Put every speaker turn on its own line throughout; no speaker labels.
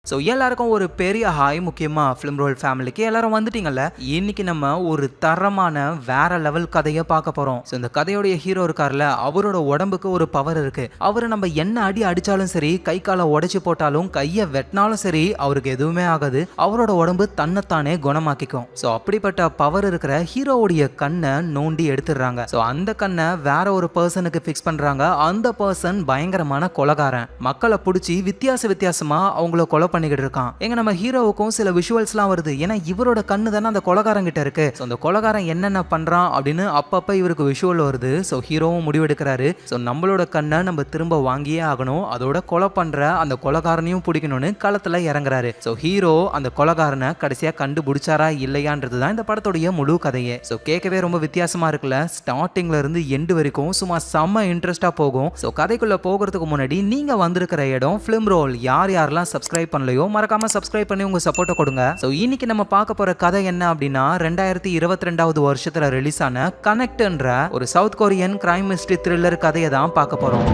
So எல்லாருக்கும் ஒரு பெரிய ஹாய். முக்கியமாக ஃபிலிம் ரோல் ஃபேமிலிக்கு எல்லாரும் வந்துட்டீங்கல்ல. இன்னைக்கு நம்ம ஒரு தரமான வேற லெவல் கதையை பார்க்க போகிறோம். ஸோ இந்த கதையோடைய ஹீரோ இருக்கார்ல, அவரோட உடம்புக்கு ஒரு பவர் இருக்கு. அவரை நம்ம என்ன அடி அடித்தாலும் சரி, கை காலை உடைச்சி போட்டாலும், கையை வெட்டினாலும் சரி, அவருக்கு எதுவுமே ஆகாது. அவரோட உடம்பு தன்னைத்தானே குணமாக்கிக்கும். ஸோ அப்படிப்பட்ட பவர் இருக்கிற ஹீரோவுடைய கண்ணை நோண்டி எடுத்துடுறாங்க. ஸோ அந்த கண்ணை வேற ஒரு பர்சனுக்கு ஃபிக்ஸ் பண்ணுறாங்க. அந்த பர்சன் பயங்கரமான கொலைகாரன். மக்களை பிடிச்சி வித்தியாசமா அவங்கள கொலை பண்ணிக்கிட்டு இருக்கான். எங்க நம்ம ஹீரோவுக்கும் சில விஷுவல்ஸ்லாம் வருது. ஏன்னா இவரோட கண்ணு தானே அந்த கொலைகாரன் கிட்ட இருக்கு. ஸோ அந்த கொலைகாரன் என்னென்ன பண்றான் அப்படின்னு அப்பப்ப இவருக்கு விஷுவல் வருது. ஸோ ஹீரோவும் முடிவெடுக்கிறாரு. ஸோ நம்மளோட கண்ணை நம்ம திரும்ப வாங்கியே ஆகணும், அதோட கொலை பண்ற அந்த கொலைகாரனையும் பிடிக்கணும்னு களத்துல இறங்குறாரு. ஸோ ஹீரோ அந்த கொலைகாரனை கடைசியா கண்டுபிடிச்சாரா இல்லையான்றது தான் இந்த படத்துடைய முழு கதையே. ஸோ கேட்கவே ரொம்ப வித்தியாசமா இருக்குல்ல. ஸ்டார்டிங்ல இருந்து எண்டு வரைக்கும் சும்மா செம்ம இன்ட்ரெஸ்டா போகும். ஸோ கதைக்குள்ள போகிறதுக்கு முன்னாடி நீங்க வந்திருக்கிற இடம் ஃபிலிம் ரோல். யாரெல்லாம் சப்ஸ்கிரைப் பண்ணலையோ மறக்காம சப்ஸ்கிரைப் பண்ணி உங்க சப்போர்ட்டை கொடுங்க. சோ இன்னைக்கு நம்ம பார்க்க போற கதை என்ன அப்படின்னா, 2022வது வருஷத்துல ரிலீஸ் ஆன கனெக்ட்ன்ற ஒரு south Korean crime mystery thriller கதையை தான் பார்க்க போறோம்.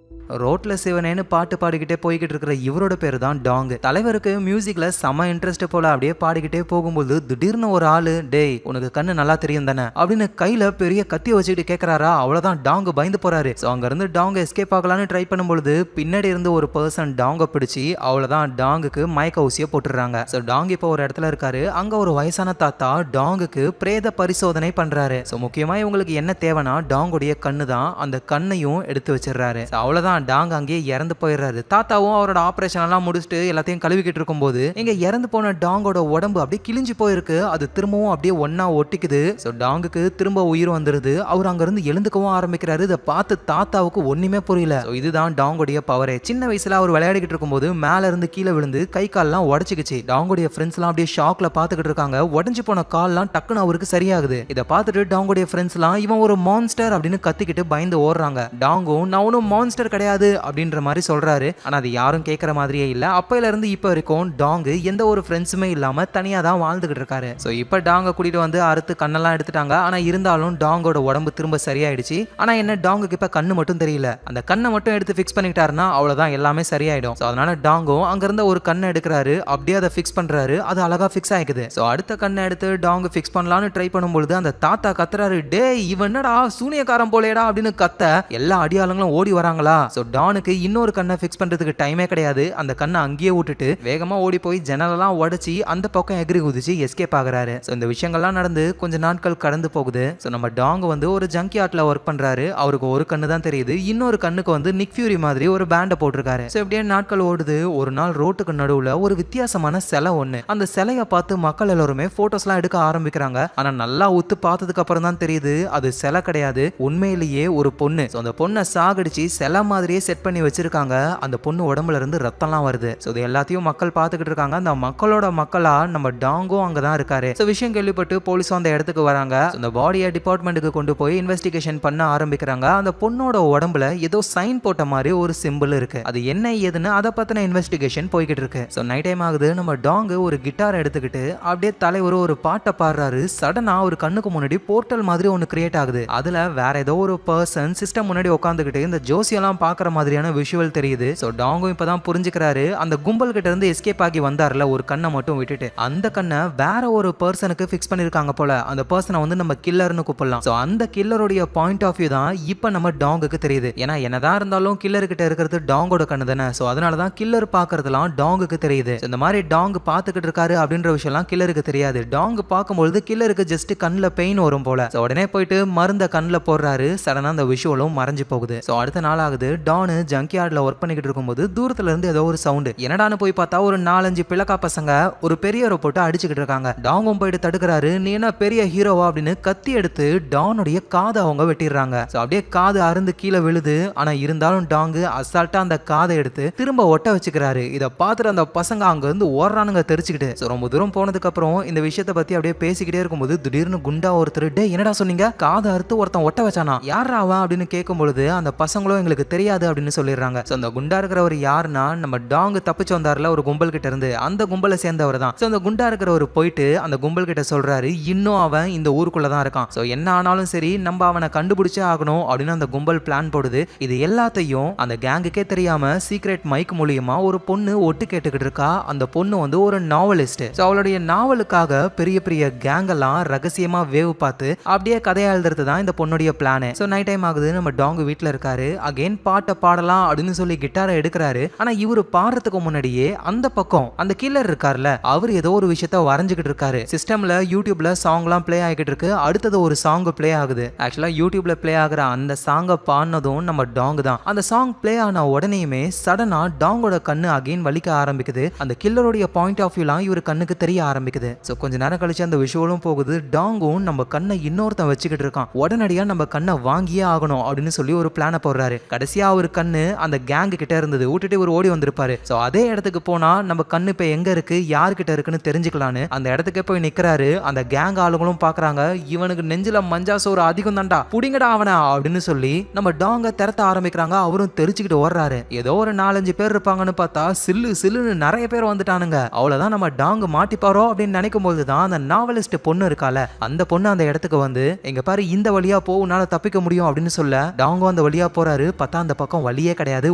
ரோட்ல சிவனேன்னு பாட்டு பாடிக்கிட்டே போய்கிட்டு இருக்கிற இவரோட பேர் தான் டாங். தலைவருக்கு மியூசிக்ல செம இன்ட்ரெஸ்ட் போல அப்படியே பாடிக்கிட்டே போகும்போது திடீர்னு ஒரு ஆளு, டேய் உனக்கு கண்ணு நல்லா தெரியும் தானே அப்படின்னு கையில பெரிய கத்தி வச்சுக்கிட்டு கேட்கறாரா. அவ்வளவுதான் டாங் பயந்து போறாரு. ஸோ அங்க இருந்து டாங் எஸ்கேப் ஆகலான்னு ட்ரை பண்ணும்பொழுது பின்னாடி இருந்து ஒரு பர்சன் டாங்கை பிடிச்சி அவ்வளவுதான் டாங்குக்கு மயக்க ஊசியை போட்டுறாங்க. ஸோ டாங் இப்போ ஒரு இடத்துல இருக்காரு. அங்க ஒரு வயசான தாத்தா டாங்குக்கு பிரேத பரிசோதனை பண்றாரு. ஸோ முக்கியமா இவங்களுக்கு என்ன தேவைன்னா டாங்குடைய கண்ணு தான். அந்த கண்ணையும் எடுத்து வச்சிடறாரு. அவ்வளவுதான் டாங் அங்கேயே இறந்து போயிடுறாரு. தாத்தாவும் அவரோட ஆபரேஷன் எல்லாம் முடிச்சுட்டு எல்லாத்தையும் கழுவிக்கிட்டு இருக்கும் போது இங்க இறந்து போன டாங்கோட உடம்பு அப்படியே கிழிஞ்சு போயிருக்கு. அது திரும்பவும் அப்படியே ஒன்னா ஒட்டிக்குது. ஸோ டாங்குக்கு திரும்ப உயிர் வந்துருது. அவர் அங்க இருந்து எழுந்துக்கவும் ஆரம்பிக்கிறாரு. இதை பார்த்து தாத்தாவுக்கு ஒண்ணுமே புரியல. ஸோ இதுதான் டாங்கோடைய பவரே. சின்ன வயசுல அவர் விளையாடிக்கிட்டு இருக்கும்போது மேல இருந்து கீழே விழுந்து கை கால்லாம் உடச்சிக்கிச்சு. டாங்கோடைய ஃப்ரெண்ட்ஸ் எல்லாம் அப்படியே ஷாக்ல பாத்துக்கிட்டு இருக்காங்க. உடஞ்சு போன கால்லாம் டக்குன்னு அவருக்கு சரியாகுது. இதை பார்த்துட்டு டாங்கோடைய ஃப்ரெண்ட்ஸ் எல்லாம் இவன் ஒரு மான்ஸ்டர் அப்படின்னு கத்திக்கிட்டு பயந்து ஓடுறாங்க. டாங்கும் நான் ஒன்னும் மான்ஸ்டர் கிடையாது அப்படின்ற மாதிரி சொல்றாரு. ஆனா அது யாரும் கேட்கற மாதிரியே இல்ல. அப்பையில இருந்து இப்ப வரைக்கும் டாங் எந்த ஒரு ஃப்ரெண்ட்ஸுமே இல்லாம தனியா தான் வாழ்ந்துகிட்டு இருக்காரு. சோ இப்ப டாங்க கூட்டிட்டு வந்து அறுத்து கண்ணெல்லாம் எடுத்துட்டாங்க. ஆனா இருந்தாலும் டாங்கோட உடம்பு திரும்ப சரியாயிடுச்சு. ஆனா என்ன, டாங்குக்கு இப்ப கண்ணு மட்டும் தெரியல. அந்த கண்ணை மட்டும் எடுத்து ஃபிக்ஸ் பண்ணிட்டாருன்னா அவ்வளவுதான், எல்லாமே சரியாயிடும். சோ அதனால டாங்கும் அங்க இருந்த ஒரு கண்ணை எடுக்கிறாரு. அப்படியே அதை ஃபிக்ஸ் பண்றாரு. அது அழகா ஃபிக்ஸ் ஆயிக்குது. சோ அடுத்த கண்ணை எடுத்து டாங் ஃபிக்ஸ் பண்ணலாம்னு ட்ரை பண்ணும்பொழுது அந்த தாத்தா கத்துறாரு, டே இவன் என்னடா சூனியக்காரன் போலேடா அப்படின்னு கத்த எல்லா அடியாளங்களும் ஓடி வராங்களா. சோ டானுக்கு இன்னொரு கண்ணை ஃபிக்ஸ் பண்றதுக்கு டைமே கிடையாது. அந்த கண்ணை அங்கேயே விட்டுட்டு வேகமா ஓடி போய் ஜன்னலெல்லாம் உடைச்சி அந்த பக்கம் எகிரி குதிச்சு எஸ்கேப் ஆகுறாரு. ஸோ இந்த விஷயங்கள்லாம் நடந்து கொஞ்ச நாட்கள் கடந்து போகுது. ஸோ நம்ம டாங் வந்து ஒரு ஜங்கி ஆர்ட்ல ஒர்க் பண்றாரு. அவருக்கு ஒரு கண்ணு தான் தெரியுது. இன்னொரு கண்ணுக்கு வந்து நிக் ஃபியூரி மாதிரி ஒரு பேண்டை போட்டிருக்காரு. ஸோ இப்படியே நாட்கள் ஓடுது. ஒரு நாள் ரோட்டுக்கு நடுவுல ஒரு வித்தியாசமான சிலை ஒண்ணு. அந்த சிலையை பார்த்து மக்கள் எல்லாருமே போட்டோஸ்லாம் எடுக்க ஆரம்பிக்கிறாங்க. ஆனா நல்லா உத்து பார்த்ததுக்கு அப்புறம் தான் தெரியுது அது சிலை கிடையாது, உண்மையிலேயே ஒரு பொண்ணு. ஸோ அந்த பொண்ணை சாகடிச்சு சிலை மாதிரியே செட் பண்ணி வச்சிருக்காங்க. அந்த பொண்ணு உடம்புல இருந்து ரத்தம்லாம் வருது. சோ இது எல்லாத்தையும் மக்கள் பார்த்துக்கிட்டு இருக்காங்க. அந்த மக்களோட மக்களா நம்ம டாங்கும் அங்கதான் இருக்காரு. சோ விஷயம் கேள்விப்பட்டு போலீஸ் அந்த இடத்துக்கு வராங்க. அந்த பாடியை டிபார்ட்மெண்ட்டுக்கு கொண்டு போய் இன்வெஸ்டிகேஷன் பண்ண ஆரம்பிக்கிறாங்க. அந்த பொண்ணோட உடம்புல ஏதோ சைன் போட்ட மாதிரி ஒரு சிம்பிள் இருக்கு. அது என்ன ஏதுன்னு அதை பத்தின இன்வெஸ்டிகேஷன் போய்கிட்டு இருக்கு. சோ நைட் டைம் ஆகுது. நம்ம டாங் ஒரு கிட்டார் எடுத்துக்கிட்டு அப்படியே தலைவர் ஒரு பாட்டை பாடுறாரு. சடனா ஒரு கண்ணுக்கு முன்னாடி போர்ட்டல் மாதிரி ஒன்னு கிரியேட் ஆகுது. அதுல வேற ஏதோ ஒரு பர்சன் சிஸ்டம் முன்னாடி உட்காந்துக்கிட்டு இந்த ஜோசியெல்லாம் பாக்குற மாதிரியான விஷுவல் தெரியுது. சோ டாங்கும் இப்பதான் புரிஞ்சுக்கிறாரு. அந்த கும்பல் கிட்ட இருந்து எஸ்கேப் ஆகி வந்தார்ல ஒரு கண்ணை மட்டும் விட்டுட்டு, அந்த கண்ணை வேற ஒரு பர்சனுக்கு ஃபிக்ஸ் பண்ணிருக்காங்க போல. அந்த பர்சனை வந்து நம்ம கில்லர்னு கூப்பிடலாம். சோ அந்த கில்லருடைய பாயிண்ட் ஆஃப் வியூ தான் இப்ப நம்ம டாங்குக்கு தெரியுது. ஏன்னா என்னதான் இருந்தாலும் கில்லர் கிட்ட இருக்கிறது டாங்கோட கண்ணு தானே. சோ அதனாலதான் கில்லர் பாக்குறதுலாம் டாங்குக்கு தெரியுது. இந்த மாதிரி டாங் பாத்துக்கிட்டு இருக்காரு அப்படின்ற விஷயம் எல்லாம் கில்லருக்கு தெரியாது. டாங் பார்க்கும்போது கில்லருக்கு ஜஸ்ட் கண்ணுல பெயின் வரும் போல. சோ உடனே போயிட்டு மருந்த கண்ணுல போடுறாரு. சடனா அந்த விஷுவலும் மறைஞ்சு போகுது. சோ அடுத்த நாள் ஆகுது. டான் ஜங்கியார்ட்ல ஒர்க் பண்ணிக்கிட்டு இருக்கும்போது தூரத்துல இருந்து ஏதோ ஒரு சவுண்ட். என்னடான்னு போய் பார்த்தா ஒரு 4-5 பிளக்கா பசங்க ஒரு பெரியவரை போட்டு அடிச்சுக்கிட்டு இருக்காங்க. டாங்கும் போயிட்டு தடுக்கிறாரு. நீ என்ன பெரிய ஹீரோவா அப்படின்னு கத்தி எடுத்து டானுடைய காதை அவங்க வெட்டிடுறாங்க. அப்படியே காது அருந்து கீழே விழுது. ஆனா இருந்தாலும் டாங்கு அசால்ட்டா அந்த காதை எடுத்து திரும்ப ஒட்ட வச்சுக்கிறாரு. இதை பார்த்துட்டு அந்த பசங்க அங்க இருந்து ஓடுறானுங்க தெரிச்சுக்கிட்டு. ரொம்ப தூரம் போனதுக்கு அப்புறம் இந்த விஷயத்தை பத்தி அப்படியே பேசிக்கிட்டே இருக்கும்போது திடீர்னு குண்டா ஒருத்தர், டே என்னடா சொன்னீங்க, காதை அறுத்து ஒருத்தன் ஒட்ட வச்சானா, யாரா அவன் அப்படின்னு கேட்கும் பொழுது அந்த பசங்களும் எங்களுக்கு தெரியாது அப்படின்னு அப்படின்னு சொல்லிடுறாங்க. சோ அந்த குண்டா இருக்கிறவர் யாருன்னா நம்ம டாங் தப்பிச்சு வந்தாருல ஒரு கும்பல் கிட்ட இருந்து, அந்த கும்பலை சேர்ந்தவர் தான். சோ அந்த குண்டா இருக்கிறவர் போயிட்டு அந்த கும்பல் கிட்ட சொல்றாரு, இன்னும் அவன் இந்த ஊருக்குள்ள தான் இருக்கான். சோ என்ன ஆனாலும் சரி நம்ம அவனை கண்டுபிடிச்சே ஆகணும் அப்படின்னு அந்த கும்பல் பிளான் போடுது. இது எல்லாத்தையும் அந்த கேங்குக்கே தெரியாம சீக்ரெட் மைக் மூலியமா ஒரு பொண்ணு ஒட்டு கேட்டுக்கிட்டு இருக்கா. அந்த பொண்ணு வந்து ஒரு நாவலிஸ்ட். சோ அவளுடைய நாவலுக்காக பெரிய பெரிய கேங் எல்லாம் ரகசியமா வேவு பார்த்து அப்படியே கதையா எழுதுறது தான் இந்த பொண்ணுடைய பிளான். சோ நைட் டைம் ஆகுது, நம்ம டாங் வீட்ல இருக்காரு. அகைன் பாட்டை பாடலாம் அப்படின்னு சொல்லி கிட்டாரை எடுக்கிறாரு. ஆனா இவரு பாடுறதுக்கு முன்னாடியே அந்த பக்கம் அந்த கில்லர் இருக்காருல, அவர் ஏதோ ஒரு விஷயத்த வரைஞ்சுக்கிட்டு இருக்காரு. சிஸ்டம்ல யூடியூப்ல சாங்லாம் பிளே ஆகிட்டு இருக்கு. அடுத்தது ஒரு சாங் பிளே ஆகுது. ஆக்சுவலா யூடியூப்ல பிளே ஆகுற அந்த சாங்கை பாடினதும் நம்ம டாங் தான். அந்த சாங் பிளே ஆன உடனேயுமே சடனா டாங்கோட கண்ணு அகைன் வலிக்க ஆரம்பிக்குது. அந்த கில்லருடைய பாயிண்ட் ஆஃப் வியூலாம் இவர் கண்ணுக்கு தெரிய ஆரம்பிக்குது. சோ கொஞ்ச நேரம் கழிச்சு அந்த விஷுவலும் போகுது. டாங்கும் நம்ம கண்ணை இன்னொருத்தன் வச்சுக்கிட்டு இருக்கான், உடனடியா நம்ம கண்ணை வாங்கியே ஆகணும் அப்படின்னு சொல்லி ஒரு பிளான போடுறாரு. கடைசியா ஒரு கண்ணு அந்த கேங் கிட்ட இருந்தது, விட்டுட்டு ஒரு ஓடி வந்திருப்பாரு. சோ அதே இடத்துக்கு போனா நம்ம கண்ணு இப்ப எங்க இருக்கு யாருக்கிட்ட இருக்குன்னு தெரிஞ்சுக்கலான்னு அந்த இடத்துக்கே போய் நிக்கிறாரு. அந்த கேங் ஆளுங்களும் பாக்குறாங்க, இவனுக்கு நெஞ்சில மஞ்சா சோறு அதிகம் தான்டா, புடிங்கடா அவன அப்படின்னு சொல்லி நம்ம டாங்க திரட்ட ஆரம்பிக்கிறாங்க. அவரும் தெரிச்சுக்கிட்டு ஓடுறாரு. ஏதோ ஒரு 4-5 பேர் இருப்பாங்கன்னு பார்த்தா சில்லு சில்லுன்னு நிறைய பேர் வந்துட்டானுங்க. அவ்வளவுதான் நம்ம டாங் மாட்டிப்பாரோ அப்படின்னு நினைக்கும் போதுதான் அந்த நாவலிஸ்ட் பொண்ணு இருக்கால, அந்த பொண்ணு அந்த இடத்துக்கு வந்து, எங்க பாரு இந்த வழியா போ உன்னால தப்பிக்க முடியும் அப்படின்னு சொல்ல டாங்கும் அந்த வழியா போறாரு. பார்த்தா அந்த பக்கம் வழியே கிடையாது,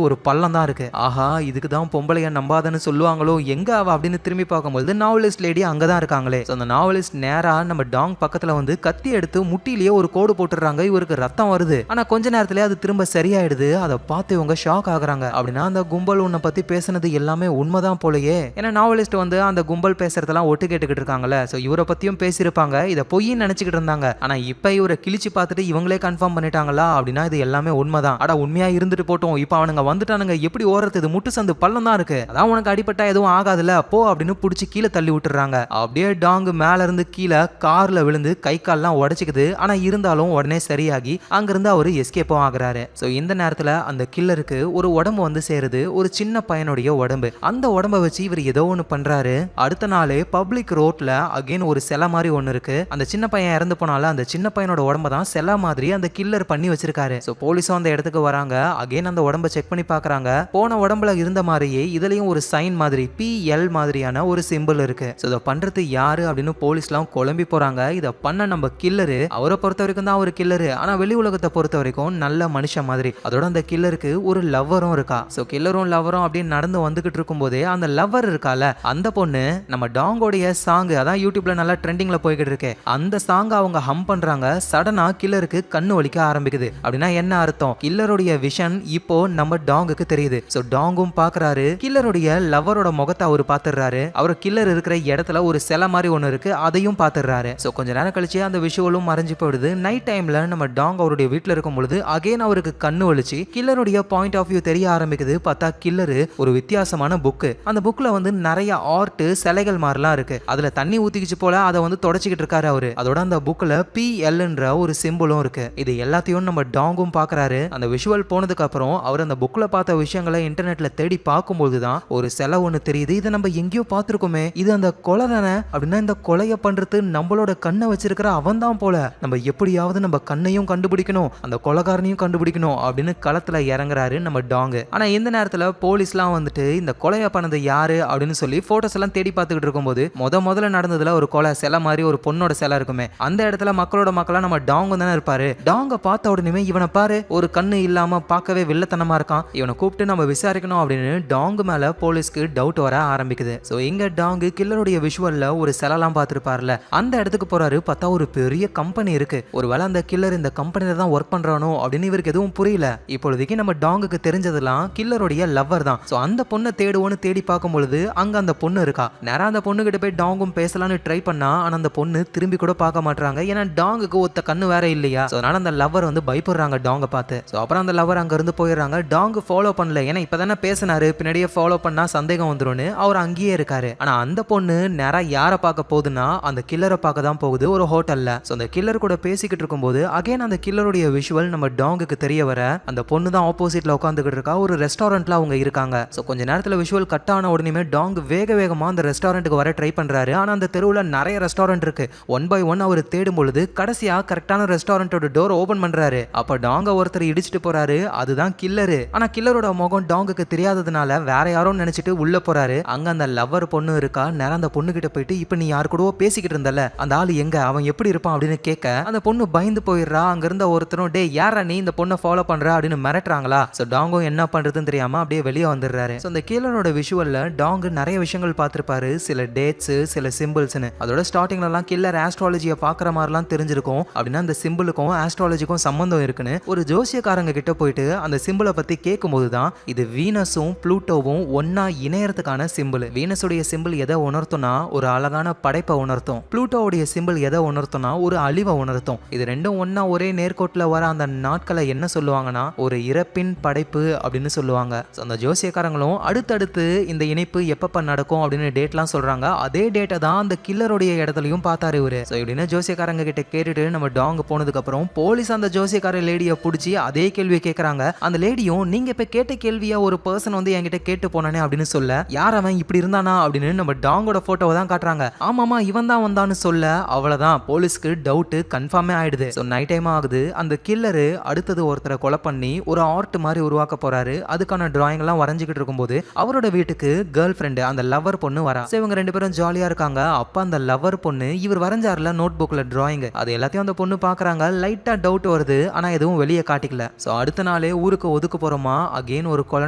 ஒரு பள்ளம் தான் இருக்கு. ஆஹா இதுக்கு தான் பொம்பளைய நம்பாதன்னு சொல்லுவாங்களோ, எங்க அவ அப்படின்னு திரும்பி பார்க்கும்போது நாவலிஸ்ட் லேடி அங்கதான் இருக்காங்களே. அந்த நாவலிஸ்ட் நேரா நம்ம டாங் பக்கத்துல வந்து கத்தி எடுத்து முட்டிலேயே ஒரு கோடு போட்டுறாங்க. இவருக்கு ரத்தம் வருது. ஆனா கொஞ்ச நேரத்துல அது திரும்ப சரியாயிடுது. அதை பார்த்து இவங்க ஷாக் ஆகுறாங்க. அப்படின்னா அந்த கும்பல் உன்னை பத்தி பேசுனது எல்லாமே உண்மைதான் போலயே. ஏன்னா நாவலிஸ்ட் வந்து அந்த கும்பல் பேசுறதெல்லாம் ஒட்டு கேட்டுக்கிட்டு இருக்காங்கல்ல. சோ இவரை பத்தியும் பேசியிருப்பாங்க. இதை பொய்ன்னு நினைச்சுக்கிட்டு இருந்தாங்க. ஆனா இப்ப இவரை கிழிச்சு பார்த்துட்டு இவங்களே கன்ஃபார்ம் பண்ணிட்டாங்களா அப்படின்னா இது எல்லாமே உண்மைதான். அட உண்மையா இருந்துட்டு போட்டோம், இப்ப அவனுங்க வந்துட்டானுங்க, எப்படி ஓடுறது, இது முட்டு சந்து பள்ளம் தான் இருக்கு, அதான் உனக்கு அடிப்பட்டா எதுவும் ஆகாதுல போ அப்படின்னு புடிச்சு கீழே தள்ளி விட்டுறாங்க. அப்படியே டாங் மேல இருந்து கீழே கார்ல விழுந்து கை கால்லாம் உடைச்சுக்குது. ஆனா இருந்தாலும் உடனே சரியாகி அங்கிருந்து அவரு எஸ்கேப்பும் ஆகுறாரு. சோ இந்த நேரத்துல அந்த கில்லருக்கு ஒரு உடம்பு வந்து சேருது, ஒரு சின்ன பையனுடைய உடம்பு. அந்த உடம்ப வச்சு இவர் ஏதோ ஒண்ணு பண்றாரு. அடுத்த நாளே பப்ளிக் ரோட்ல அகைன் ஒரு சிலை மாதிரி ஒண்ணு இருக்கு. அந்த சின்ன பையன் இறந்து போனால அந்த சின்ன பையனோட உடம்ப தான் சிலை மாதிரி அந்த கில்லர் பண்ணி வச்சிருக்காரு. சோ போலீஸும் அந்த இடத்துக்கு வராங்க. அகைன் அந்த உடம்ப செக் பண்ணி பாக்குறாங்க. போன உடம்புல இருந்த மாதிரியே இதுலயும் ஒரு சைன் மாதிரி PL மாதிரியான ஒரு சிம்பிள் இருக்கு. சோ இத பண்றது யாரு அப்படின்னு போலீஸ்லாம் குழம்பி போறாங்க. இத பண்ண நம்ம கில்லரு, அவரை பொறுத்த வரைக்கும் தான் ஒரு கில்லரு, ஆனா வெளி உலகத்தை பொறுத்த வரைக்கும் நல்ல மனுஷன் மாதிரி. அதோட அந்த கில்லருக்கு ஒரு லவ்வரும் இருக்கா. சோ கில்லரும் லவ்வரும் அப்படின்னு நடந்து வந்துகிட்டு இருக்கும் போதே அந்த லவ்வர் இருக்கால, அந்த பொண்ணு நம்ம டாங்கோடைய சாங், அதான் யூடியூப்ல நல்லா ட்ரெண்டிங்ல போய்கிட்டு இருக்கு, அந்த சாங் அவங்க ஹம் பண்றாங்க. சடனா கில்லருக்கு கண்ணு வலிக்க ஆரம்பிக்குது. அப்படின்னா என்ன அர்த்தம், கில்லருடைய விஷன் இப்போ நம்ம டாங்குக்கு தெரியுது. சோ டாங்கும் பாக்குறாரு, கில்லருடைய லவ்வரோட முகத்தை அவர் பாத்துறாரு. அவர் கில்லர் இருக்கிற இடத்துல ஒரு சிலை மாதிரி ஒண்ணு இருக்கு, அதையும் பாத்துறாரு. சோ கொஞ்ச நேரம் கழிச்சு அந்த விஷுவலும் மறைஞ்சு போயிடுது. நைட் டைம்ல நம்ம டாங் அவருடைய வீட்டுல இருக்கும் பொழுது அகைன் அவருக்கு கண்ணு வலிச்சு கில்லருடைய பாயிண்ட் ஆஃப் வியூ தெரிய ஆரம்பிக்குது. பார்த்தா கில்லரு ஒரு வித்தியாசமான புக்கு. அந்த புக்ல வந்து நிறைய ஆர்ட் சிலைகள் மாதிரிலாம் இருக்கு. அதுல தண்ணி ஊத்திக்கிச்சு போல அதை வந்து தொடச்சிக்கிட்டு இருக்காரு அவரு. அதோட அந்த புக்ல PLன்ற ஒரு சிம்பிளும் இருக்கு. இது எல்லாத்தையும் நம்ம டாங்கும் பாக்குறாரு. அந்த விஷுவல் போனதுக்கு அப்புறம் அவர் அந்த புக்ல பார்த்த விஷயங்களை இன்டர்நெட்ல தேடி பார்க்கும்போதுதான் ஒரு சிலை ஒண்ணு தெரியுது. இதை நம்ம எங்கேயோ பார்த்திருக்கோமே, இது அந்த கொலை தானே அப்படின்னா இந்த கொலையை பண்றது நம்மளோட கண்ணை வச்சிருக்கிற அவன் தான் போல, நம்ம எப்படியாவது நம்ம கண்ணையும் கண்டுபிடிக்கணும், அந்த கொலைகாரனையும் கண்டுபிடிக்கணும் அப்படின்னு களத்துல இறங்குறாரு நம்ம டாங். ஆனா இந்த நேரத்துல போலீஸ்லாம் வந்துட்டு இந்த கொலையை பண்ணது யாரு அப்படின்னு சொல்லி போட்டோஸ் எல்லாம் தேடி பார்த்துக்கிட்டு இருக்கும்போது முதல்ல நடந்ததுல ஒரு கொலை சிலை மாதிரி ஒரு பொண்ணோட சிலை இருக்குமே, அந்த இடத்துல மக்களா நம்ம டாங் தானே இருப்பாரு. டாங்க பார்த்த உடனே இவனை பாரு, ஒரு கண்ணு இல்லாம பார்க்கவே வில்லத்தனமா இருக்கான், இவனை கூப்பிட்டு நம்ம விசாரிக்கணும் அப்படின்னு டாங் மேல போலீஸ்க்கு டவுட் வர ஆரம்பிக்குது. சோ இங்க டாங் கில்லருடைய விஷுவல்ல ஒரு சிலைலாம் பார்த்திருப்பார்ல, அந்த இடத்துக்கு போறாரு. பார்த்தா ஒரு பெரிய கம்பெனி இருக்கு. ஒருவேளை அந்த கில்லர் இந்த கம்பெனில தான் ஒர்க் பண்றானோ அப்படின்னு இவருக்கு எதுவும் புரியல. இப்பொழுதைக்கு நம்ம டாங்குக்கு தெரிஞ்சதெல்லாம் கில்லருடைய லவ்வர் தான். சோ அந்த பொண்ணை தேடுவோன்னு தேடி பார்க்கும் பொழுது அங்க அந்த பொண்ணு இருக்கா. நேரா அந்த பொண்ணு கிட்ட போய் டாங்கும் பேசலாம்னு ட்ரை பண்ணா, ஆனா அந்த பொண்ணு திரும்பி கூட பார்க்க மாட்டாங்க. ஏன்னா டாங்குக்கு ஒத்த கண்ணு வேற இல்லையா. சோ அதனால அந்த லவ்வர் வந்து பயப்படுறாங்க டாங்க பார்த்து. சோ அப்புறம் அந்த லவ்வர் அங்க இருந்து போயிடுறாங்க. டாங் ஃபாலோ பண்ணல, ஏன்னா இப்பதானே பேசினாரு, பின்னாடியே ஃபாலோ பண்ணா சந்தேகம் வந்துரும்னு அவர் அங்கேயே இருக்காரு. ஆனா அந்த பொண்ணு நேரா யாரை பார்க்க போகுதுன்னா அந்த கில்லரை பார்க்க தான் போகுது ஒரு ஹோட்டல்ல. சோ அந்த கில்லர் கூட பேசிக்கிட்டு இருக்கும்போது அகைன் அந்த கில்லருடைய விஷுவல் நம்ம டாங்குக்கு தெரிய வர அந்த பொண்ணு தான் ஆப்போசிட்ல உட்காந்துக்கிட்டு இருக்கா. ஒரு ரெஸ்டாரண்ட்ல அவங்க இருக்காங்க. சோ கொஞ்ச நேரத்துல விஷுவல் கட் ஆன உடனே டாங் வேகமா அந்த ரெஸ்டாரண்ட்டுக்கு வர ட்ரை பண்றாரு. ஆனா அந்த தெருவுல நிறைய ரெஸ்டாரண்ட் இருக்கு. 1 by 1 அவர் தேடும் பொழுது கடைசியா கரெக்டான ரெஸ்டாரண்டோட டோர் ஓபன் பண்றாரு. அப்ப டாங்க ஒருத்தர் இடிச்சிட்டு போறாரு. அதுதான் கில்லரு. ஆனா கில்லரோட முகம் டாங்குக்கு தெரியாததுனால வேற யாரோ நினைச்சிட்டு உள்ள போறாரு. அங்க அந்த லவ்வர் பொண்ணு இருக்கா. நேரம் அந்த பொண்ணு கிட்ட போயிட்டு இப்ப நீ யாரு கூடவோ பேசிக்கிட்டு இருந்தல அந்த ஆளு எங்க, அவன் எப்படி இருப்பான் அப்படின்னு கேட்க அந்த பொண்ணு பயந்து போயிடுறா. அங்க இருந்த ஒருத்தரும் டே யாரா நீ இந்த பொண்ணை ஃபாலோ பண்ற அப்படின்னு மிரட்டுறாங்களா. சோ டாங்கும் என்ன பண்றதுன்னு தெரியாம அப்படியே வெளியே வந்துடுறாரு. சோ அந்த கில்லரோட விஷுவல்ல டாங் நிறைய விஷயங்கள் பார்த்திருப்பாரு. சில டேட்ஸ், சில சிம்பிள்ஸ்னு. அதோட ஸ்டார்டிங்ல எல்லாம் கில்லர் ஆஸ்ட்ராலஜியை பாக்குற மாதிரிலாம் தெரிஞ்சிருக்கும். அப்படின்னா அந்த சிம்பிளுக்கும் ஆஸ்ட்ராலஜிக்கும் சம்பந்தம் இருக்குன்னு ஒரு ஜோசியக்காரங்க கிட்ட போயிட்டு அந்த சிம்பிளை பத்தி கேட்கும் போதுதான் இது வீனஸும் ப்ளூட்டோவும் ஒன்னா இணையறதுக்கான சிம்பிள். வீனஸுடைய சிம்பிள் எதை உணர்த்தும்னா ஒரு அழகான படைப்பை உணர்த்தும். ப்ளூட்டோவுடைய சிம்பிள் எதை உணர்த்தும்னா ஒரு அழிவை உணர்த்தும். இது ரெண்டும் ஒன்னா ஒரே நேர்கோட்டில் வர அந்த நாட்களை என்ன சொல்லுவாங்கன்னா ஒரு இறப்பின் படைப்பு அப்படின்னு சொல்லுவாங்க. அந்த ஜோசியக்காரங்களும் அடுத்தடுத்து இந்த இணைப்பு எப்பப்ப நடக்கும் அப்படின்னு டேட்லாம் சொல்றாங்க. அதே டேட்டை தான் அந்த கில்லருடைய இடத்துலயும் பார்த்தாரு இவரு. இப்படின்னு ஜோசியக்காரங்க கிட்ட கேட்டுட்டு நம்ம டாங் போனதுக்கு அப்புறம் போலீஸ் அந்த ஜோசியக்கார லேடியை பிடிச்சி அதே கேள்வியை கேட்கறாங்க. அந்த லேடியும் நீங்க இப்ப கேட்ட கேள்வியா ஒரு பர்சன் வந்து என்கிட்ட கேட்டு போனானே அப்படின்னு சொல்ல யார் அவன் இப்படி இருந்தானா அப்படின்னு நம்ம டாங்கோட போட்டோவை தான் காட்டுறாங்க. ஆமாமா இவன் தான் வந்தான்னு சொல்ல அவ்வளவுதான் போலீஸ்க்கு டவுட் கன்ஃபார்மே ஆயிடுது. நைட் டைம் ஆகுது. அந்த கில்லரு அடுத்தது ஒருத்தரை கொலை பண்ணி ஒரு ஆர்ட் மாதிரி உருவாக்க போறாரு. அதுக்கான டிராயிங் எல்லாம் வரைஞ்சிக்கிட்டு இருக்கும்போது அவரோட வீட்டுக்கு கேர்ள் ஃப்ரெண்டு அந்த லவர் பொண்ணு வரா. இவங்க ரெண்டு பேரும் ஜாலியா இருக்காங்க. அப்ப அந்த லவர் பொண்ணு இவர் வரைஞ்சாருல நோட் புக்ல டிராயிங் அது எல்லாத்தையும் அந்த பொண்ணு பாக்குறாங்க. லைட்டா டவுட் வருது. ஆனா எதுவும் வெளியே காட்டிக்கல. அடுத்த நாளே ஊருக்கு ஒதுக்கு போறோமா அகைன் ஒரு கொலை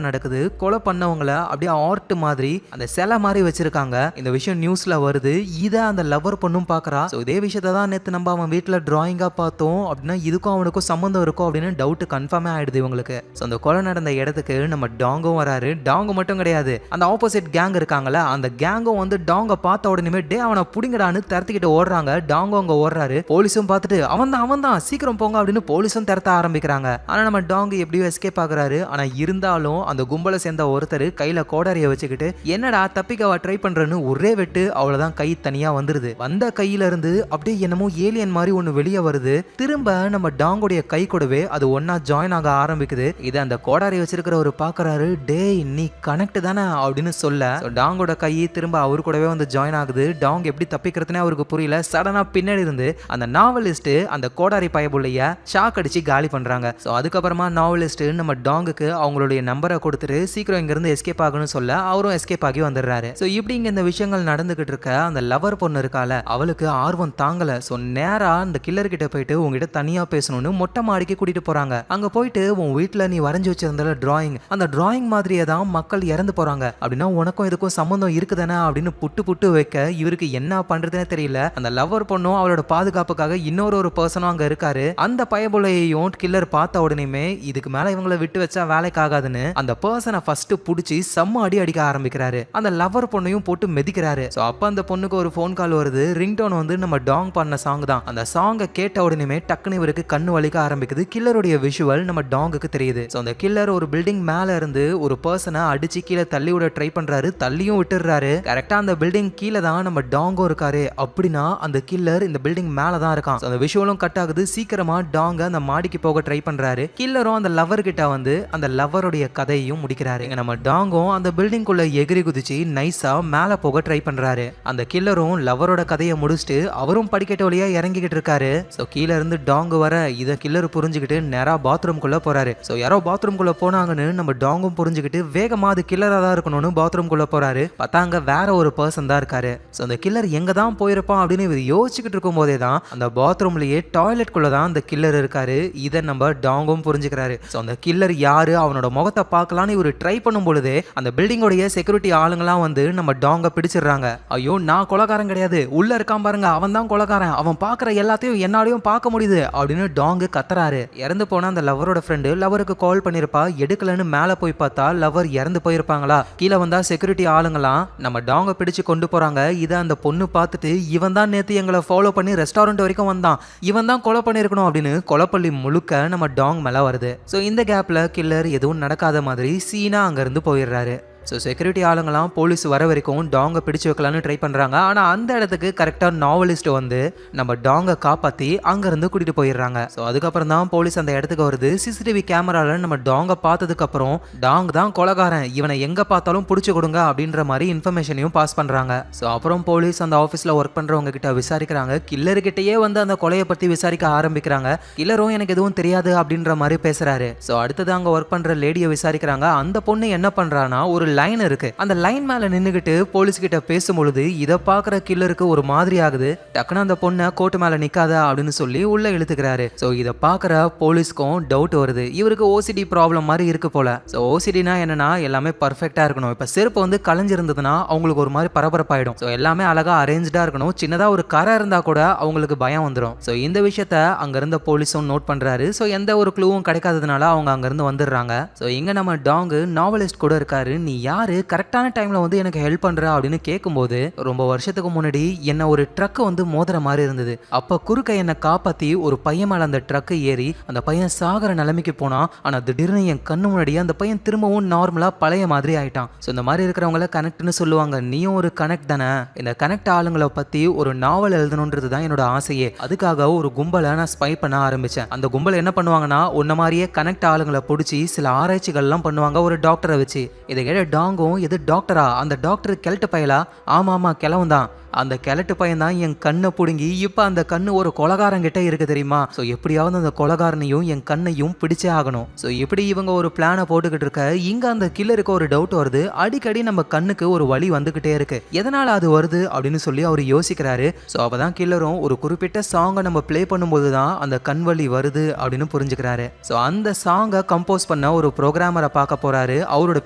நடக்குது. கொலை பண்ணவங்கள அப்படியே ஆர்ட் மாதிரி அந்த சிலை மாதிரி வச்சிருக்காங்க. இந்த விஷயம் நியூஸ்ல வருது. இத அந்த லவர் பொண்ணும் பாக்குறா. இதே விஷயத்தை தான் நேத்து நம்ம அவன் வீட்டுல டிராயிங்கா பார்த்தோம் அப்படின்னா இதுக்கும் அவனுக்கும் சம்பந்தம் இருக்கும் அப்படின்னு டவுட் கன்ஃபார்மே ஆயிடுது இவங்களுக்கு. அந்த கொலை நடந்த இடத்துக்கு நம்ம டாங்கும் வராரு. டாங் மட்டும் கிடையாது அந்த ஆப்போசிட் கேங் இருக்காங்கல்ல அந்த கேங்கும் வந்து டாங்க பார்த்த உடனே டே அவனை புடிங்கடான்னு தரத்திக்கிட்டு ஓடுறாங்க. டாங்கும் அங்க ஓடுறாரு. போலீஸும் பார்த்துட்டு அவன் தான் சீக்கிரம் போங்க அப்படின்னு போலீஸும் தரத்த ஆரம்பிக்கிறாங்க. ஆனா நம்ம டாங் எப்படியோ எஸ்கேப் ஆகுறாரு. ஆனா இருந்தாலும் அந்த கும்பலை சேர்ந்த ஒருத்தர் கையில கோடாரிய வச்சுக்கிட்டு என்னடா தப்பிக்கவா ட்ரை பண்றேன்னு ஒரே வெட்டு அவ்வளவுதான் கை தனியா வந்துருது. வந்த கையில இருந்து அப்படியே என்னமோ ஏலியன் மாதிரி ஒண்ணு வெளியே வருது. திரும்ப நம்ம டாங்கோடைய கை கூடவே அது ஒன்னா ஜாயின் ஆக ஆரம்பிக்குது. இதை அந்த கோடாரி வச்சிருக்கிற ஒரு பாக்குறாரு. டேய் நீ கனெக்ட் தானே அப்படின்னு சொல்ல டாங்கோட கை திரும்ப அவரு கூடவே வந்து ஜாயின் ஆகுது. டாங் எப்படி தப்பிக்கிறதுனே அவருக்கு புரியல. சடனா பின்னாடி இருந்து அந்த நாவலிஸ்ட் அந்த கோடாரி பயபுள்ளைய ஷாக் அடிச்சு காலி பண்றாங்க. அதுக்கப்புறமா நாவலிஸ்ட் நம்ம டாங்குக்கு அவங்களுடைய நம்பரை கொடுத்துட்டு சீக்கிரம் இங்க இருந்து எஸ்கேப் ஆகணும்னு சொல்ல அவரும் எஸ்கேப் ஆகி வந்துடுறாரு. இப்படி இங்க இந்த விஷயங்கள் நடந்துகிட்டு இருக்க அந்த லவர் பொண்ணு இருக்கால அவளுக்கு ஆர்வம் தாங்கல. நேரா அந்த கில்லர் கிட்ட போயிட்டு உங்ககிட்ட தனியா பேசணும்னு மொட்டை மாடிக்கு கூட்டிட்டு போறாங்க. அங்க போயிட்டு உன் வீட்டுல நீ வரைஞ்சு வச்சிருந்த டிராயிங் அந்த டிராயிங் மாதிரியே தான் மக்கள் இறந்து போறாங்க அப்படின்னா உனக்கும் இதுக்கும் சம்பந்தம் இருக்குதானே அப்படின்னு புட்டு வைக்க இவருக்கு என்ன பண்றதுன்னு தெரியல. அந்த லவர் பொண்ணும் அவளோட பாதுகாப்புக்காக இன்னொரு பர்சனும் அங்க இருக்காரு. அந்த பயபுலையையும் கில்லர் பார்த்த உடனே இதுக்கு மேல இவங்களை விட்டு வச்சா வேலைக்கு ஆகாதுன்னு அந்த பர்சனை ஃபர்ஸ்ட் புடிச்சு செம்ம அடி அடிக்க ஆரம்பிக்கிறாரு. அந்த லவர் பொண்ணையும் போட்டு மெதிக்கிறாரு. அப்ப அந்த பொண்ணுக்கு ஒரு போன் கால் வருது. ரிங்டோன் வந்து நம்ம டாங் பண்ண சாங் தான். அந்த சாங்கை கேட்ட உடனே டக்குனு இவருக்கு கண்ணு வலிக்க ஆரம்பிக்குது. கில்லருடைய விஷுவல் நம்ம டாங்குக்கு தெரியுது. அந்த கில்லர் ஒரு பில்டிங் மேல இருந்து ஒரு பர்சனை அடிச்சு கீழே தள்ளி விட ட்ரை பண்றாரு. தள்ளியும் விட்டுறாரு. கரெக்டா அந்த பில்டிங் கீழே தான் நம்ம டாங்கும் இருக்காரு. அப்படின்னா அந்த கில்லர் இந்த பில்டிங் மேல தான் இருக்கான். அந்த விஷுவலும் கட் ஆகுது. சீக்கிரமா டாங்க அந்த மாடிக்கு போக ட்ரை பண்றாரு. கில்லரும் அந்த லவர் கிட்ட வந்து அந்த லவருடைய கதையையும் முடிக்கிறாரு. நம்ம டாங்கும் அந்த பில்டிங் குள்ள எகிரி குதிச்சு நைஸா மேல போக ட்ரை பண்றாரு. அந்த கில்லரும் லவரோட கதையை முடிச்சுட்டு அவரும் படிக்கட்டு வழியா இறங்கிக்கிட்டு இருக்காரு. கீழே இருந்து டாங் வர இதை கில்லர் புரிஞ்சுக்கிட்டு நேரா பாத்ரூம் குள்ள போறாரு. யாரோ பாத்ரூம் குள்ள போனாங்கன்னு நம்ம டாங்கும் புரிஞ்சுக்கிட்டு வேகமா அது கில்லரா தான் இருக்கணும்னு பாத்ரூம் குள்ள போறாரு. பார்த்தாங்க வேற ஒரு பர்சன் தான் இருக்காரு. அந்த கில்லர் எங்க தான் போயிருப்பான் அப்படின்னு இவர் யோசிச்சுக்கிட்டு இருக்கும் போதே தான் அந்த பாத்ரூம்லயே டாய்லெட் குள்ள தான் அந்த கில்லர் இருக்காரு. இதை நம்ம டாங்கும் புரிஞ்சுக்கிறாரு. அந்த கில்லர் யாரு அவனோட முகத்தை பார்க்கலான்னு இவர் ட்ரை பண்ணும் பொழுதே அந்த பில்டிங்கோடைய செக்யூரிட்டி ஆளுங்கெல்லாம் வந்து நம்ம டாங்க பிடிச்சிடுறாங்க. ஐயோ நான் கொலைகாரன் கிடையாது, உள்ள இருக்கான் பாருங்க அவன் தான் கொலைகாரன், அவன் பாக்குற எல்லாத்தையும் என்னாலையும் பார்க்க முடியுது அப்படின்னு டாங்கு கத்துறாரு. இறந்து போன அந்த லவரோட ஃப்ரெண்டு லவருக்கு கால் பண்ணிருப்பா. எடுக்கலன்னு மேல போய் பார்த்தா லவர் இறந்து போயிருப்பாங்களா. கீழே வந்தா செக்யூரிட்டி ஆளுங்களாம் நம்ம டாங்க பிடிச்சு கொண்டு போறாங்க. இதை அந்த பொண்ணு பார்த்துட்டு இவன் தான் நேத்து எங்களை ஃபாலோ பண்ணி ரெஸ்டாரண்ட் வரைக்கும் வந்தான், இவன் தான் கொலை பண்ணிருக்கணும் அப்படின்னு கொலைப்பள்ளி முழுக்க நம்ம டாங் மேல வருது. இந்த கேப்ல கில்லர் எதுவும் நடக்காத மாதிரி சீனா அங்க இருந்து போயிடுறாரு. ஸோ செக்யூரிட்டி ஆளுங்களாம் போலீஸ் வர வரைக்கும் டாங்கை பிடிச்சு வைக்கலான்னு ட்ரை பண்றாங்க. ஆனா அந்த இடத்துக்கு கரெக்டா நாவலிஸ்ட் வந்து நம்ம டாங்கை காப்பாத்தி அங்கிருந்து கூட்டிட்டு போயிடுறாங்க. ஸோ அதுக்கப்புறம் தான் போலீஸ் அந்த இடத்துக்கு வருது. சிசிடிவி கேமரால நம்ம டாங்கை பார்த்ததுக்கு அப்புறம் டாங் தான் கொலைகாரன், இவனை எங்க பார்த்தாலும் பிடிச்சு கொடுங்க அப்படின்ற மாதிரி இன்ஃபர்மேஷனையும் பாஸ் பண்றாங்க. ஸோ அப்புறம் போலீஸ் அந்த ஆஃபீஸ்ல ஒர்க் பண்றவங்க கிட்ட விசாரிக்கிறாங்க. கில்லர் கிட்டயே வந்து அந்த கொலையை பத்தி விசாரிக்க ஆரம்பிக்கிறாங்க. கில்லரும் எனக்கு எதுவும் தெரியாது அப்படின்ற மாதிரி பேசுறாரு. ஸோ அடுத்தது அங்க ஒர்க் பண்ற லேடியை விசாரிக்கிறாங்க. அந்த பொண்ணு என்ன பண்றானா, ஒரு லைன் இருக்கு, அந்த லைன் மேல நின்னுகிட்டு போலீஸ் கிட்ட பேசும்பொழுது இதை பாக்குற கில்லருக்கு ஒரு மாதிரி ஆகுது. டக்குன்னு அந்த பொண்ணை கோட்டு மேல நிக்காத அப்படின்னு சொல்லி உள்ள இழுத்துக்கிறாரு. ஸோ இதை பாக்குற போலீஸ்க்கும் டவுட் வருது, இவருக்கு ஓசிடி ப்ராப்ளம் மாதிரி இருக்கு போல. ஸோ ஓசிடினா என்னன்னா எல்லாமே பர்ஃபெக்டா இருக்கணும். இப்ப செருப்பு வந்து கலைஞ்சிருந்ததுன்னா அவங்களுக்கு ஒரு மாதிரி பரபரப்பாயிடும். ஸோ எல்லாமே அழகா அரேஞ்சா இருக்கணும். சின்னதா ஒரு கரை இருந்தா கூட அவங்களுக்கு பயம் வந்துடும். ஸோ இந்த விஷயத்த அங்க இருந்த போலீஸும் நோட் பண்றாரு. ஸோ எந்த ஒரு க்ளூவும் கிடைக்காததுனால அவங்க அங்க இருந்து வந்துடுறாங்க. ஸோ இங்க நம்ம டாங் நாவலிஸ்ட் கூட இருக்காரு. நீ யாரு, கரெக்டான டைம்ல வந்து எனக்கு ஹெல்ப் பண்ற அப்படின்னு கேட்கும்போது, ரொம்ப வருஷத்துக்கு முன்னாடி என்ன ஒரு ட்ரக் வந்து மோதுற மாதிரி இருந்தது. அப்ப குறுக்க என்ன காப்பாத்தி ஒரு பையன் மேல அந்த ட்ரக் ஏறி அந்த பையன் சாகர நிலைமைக்கு போனா. ஆனா திடீர்னு என் கண்ணு முன்னாடியே அந்த பையன் திரும்பவும் நார்மலா பழைய மாதிரி ஆயிட்டான். ஸோ இந்த மாதிரி இருக்கிறவங்கள கனெக்ட்னு சொல்லுவாங்க. நீயும் ஒரு கனெக்ட் தானே. இந்த கனெக்ட் ஆளுங்களை பத்தி ஒரு நாவல் எழுதணுன்றது தான் என்னோட ஆசையே. அதுக்காக ஒரு கும்பலை நான் ஸ்பை பண்ண ஆரம்பிச்சேன். அந்த கும்பல் என்ன பண்ணுவாங்கன்னா, உன்ன மாதிரியே கனெக்ட் ஆளுங்களை பிடிச்சி சில ஆராய்ச்சிகள்லாம் பண்ணுவாங்க ஒரு டாக்டரை வச்சு. இதை கேட்ட டாங்கும், எது டாக்டரா, அந்த டாக்டர் கிழட்டு பயலா? ஆமா கிழவன் தான். அந்த கிழட்டு பையன் தான் என் கண்ணை பிடுங்கி இப்ப அந்த கண்ணு ஒரு கொலகாரங்கிட்ட இருக்கு தெரியுமா. ஸோ எப்படியாவது அந்த கொலகாரனையும் என் கண்ணையும் பிடிச்சே ஆகணும். ஸோ இப்படி இவங்க ஒரு பிளானை போட்டுக்கிட்டு இருக்க, இங்க அந்த கில்லருக்கு ஒரு டவுட் வருது. அடிக்கடி நம்ம கண்ணுக்கு ஒரு வலி வந்துகிட்டே இருக்கு, எதனால அது வருது அப்படின்னு சொல்லி அவர் யோசிக்கிறாரு. ஸோ அப்பதான் கில்லரும் ஒரு குறிப்பிட்ட சாங்கை நம்ம பிளே பண்ணும்போது தான் அந்த கண் வலி வருது அப்படின்னு புரிஞ்சுக்கிறாரு. ஸோ அந்த சாங்கை கம்போஸ் பண்ண ஒரு ப்ரோக்ராமரை பார்க்க போறாரு. அவரோட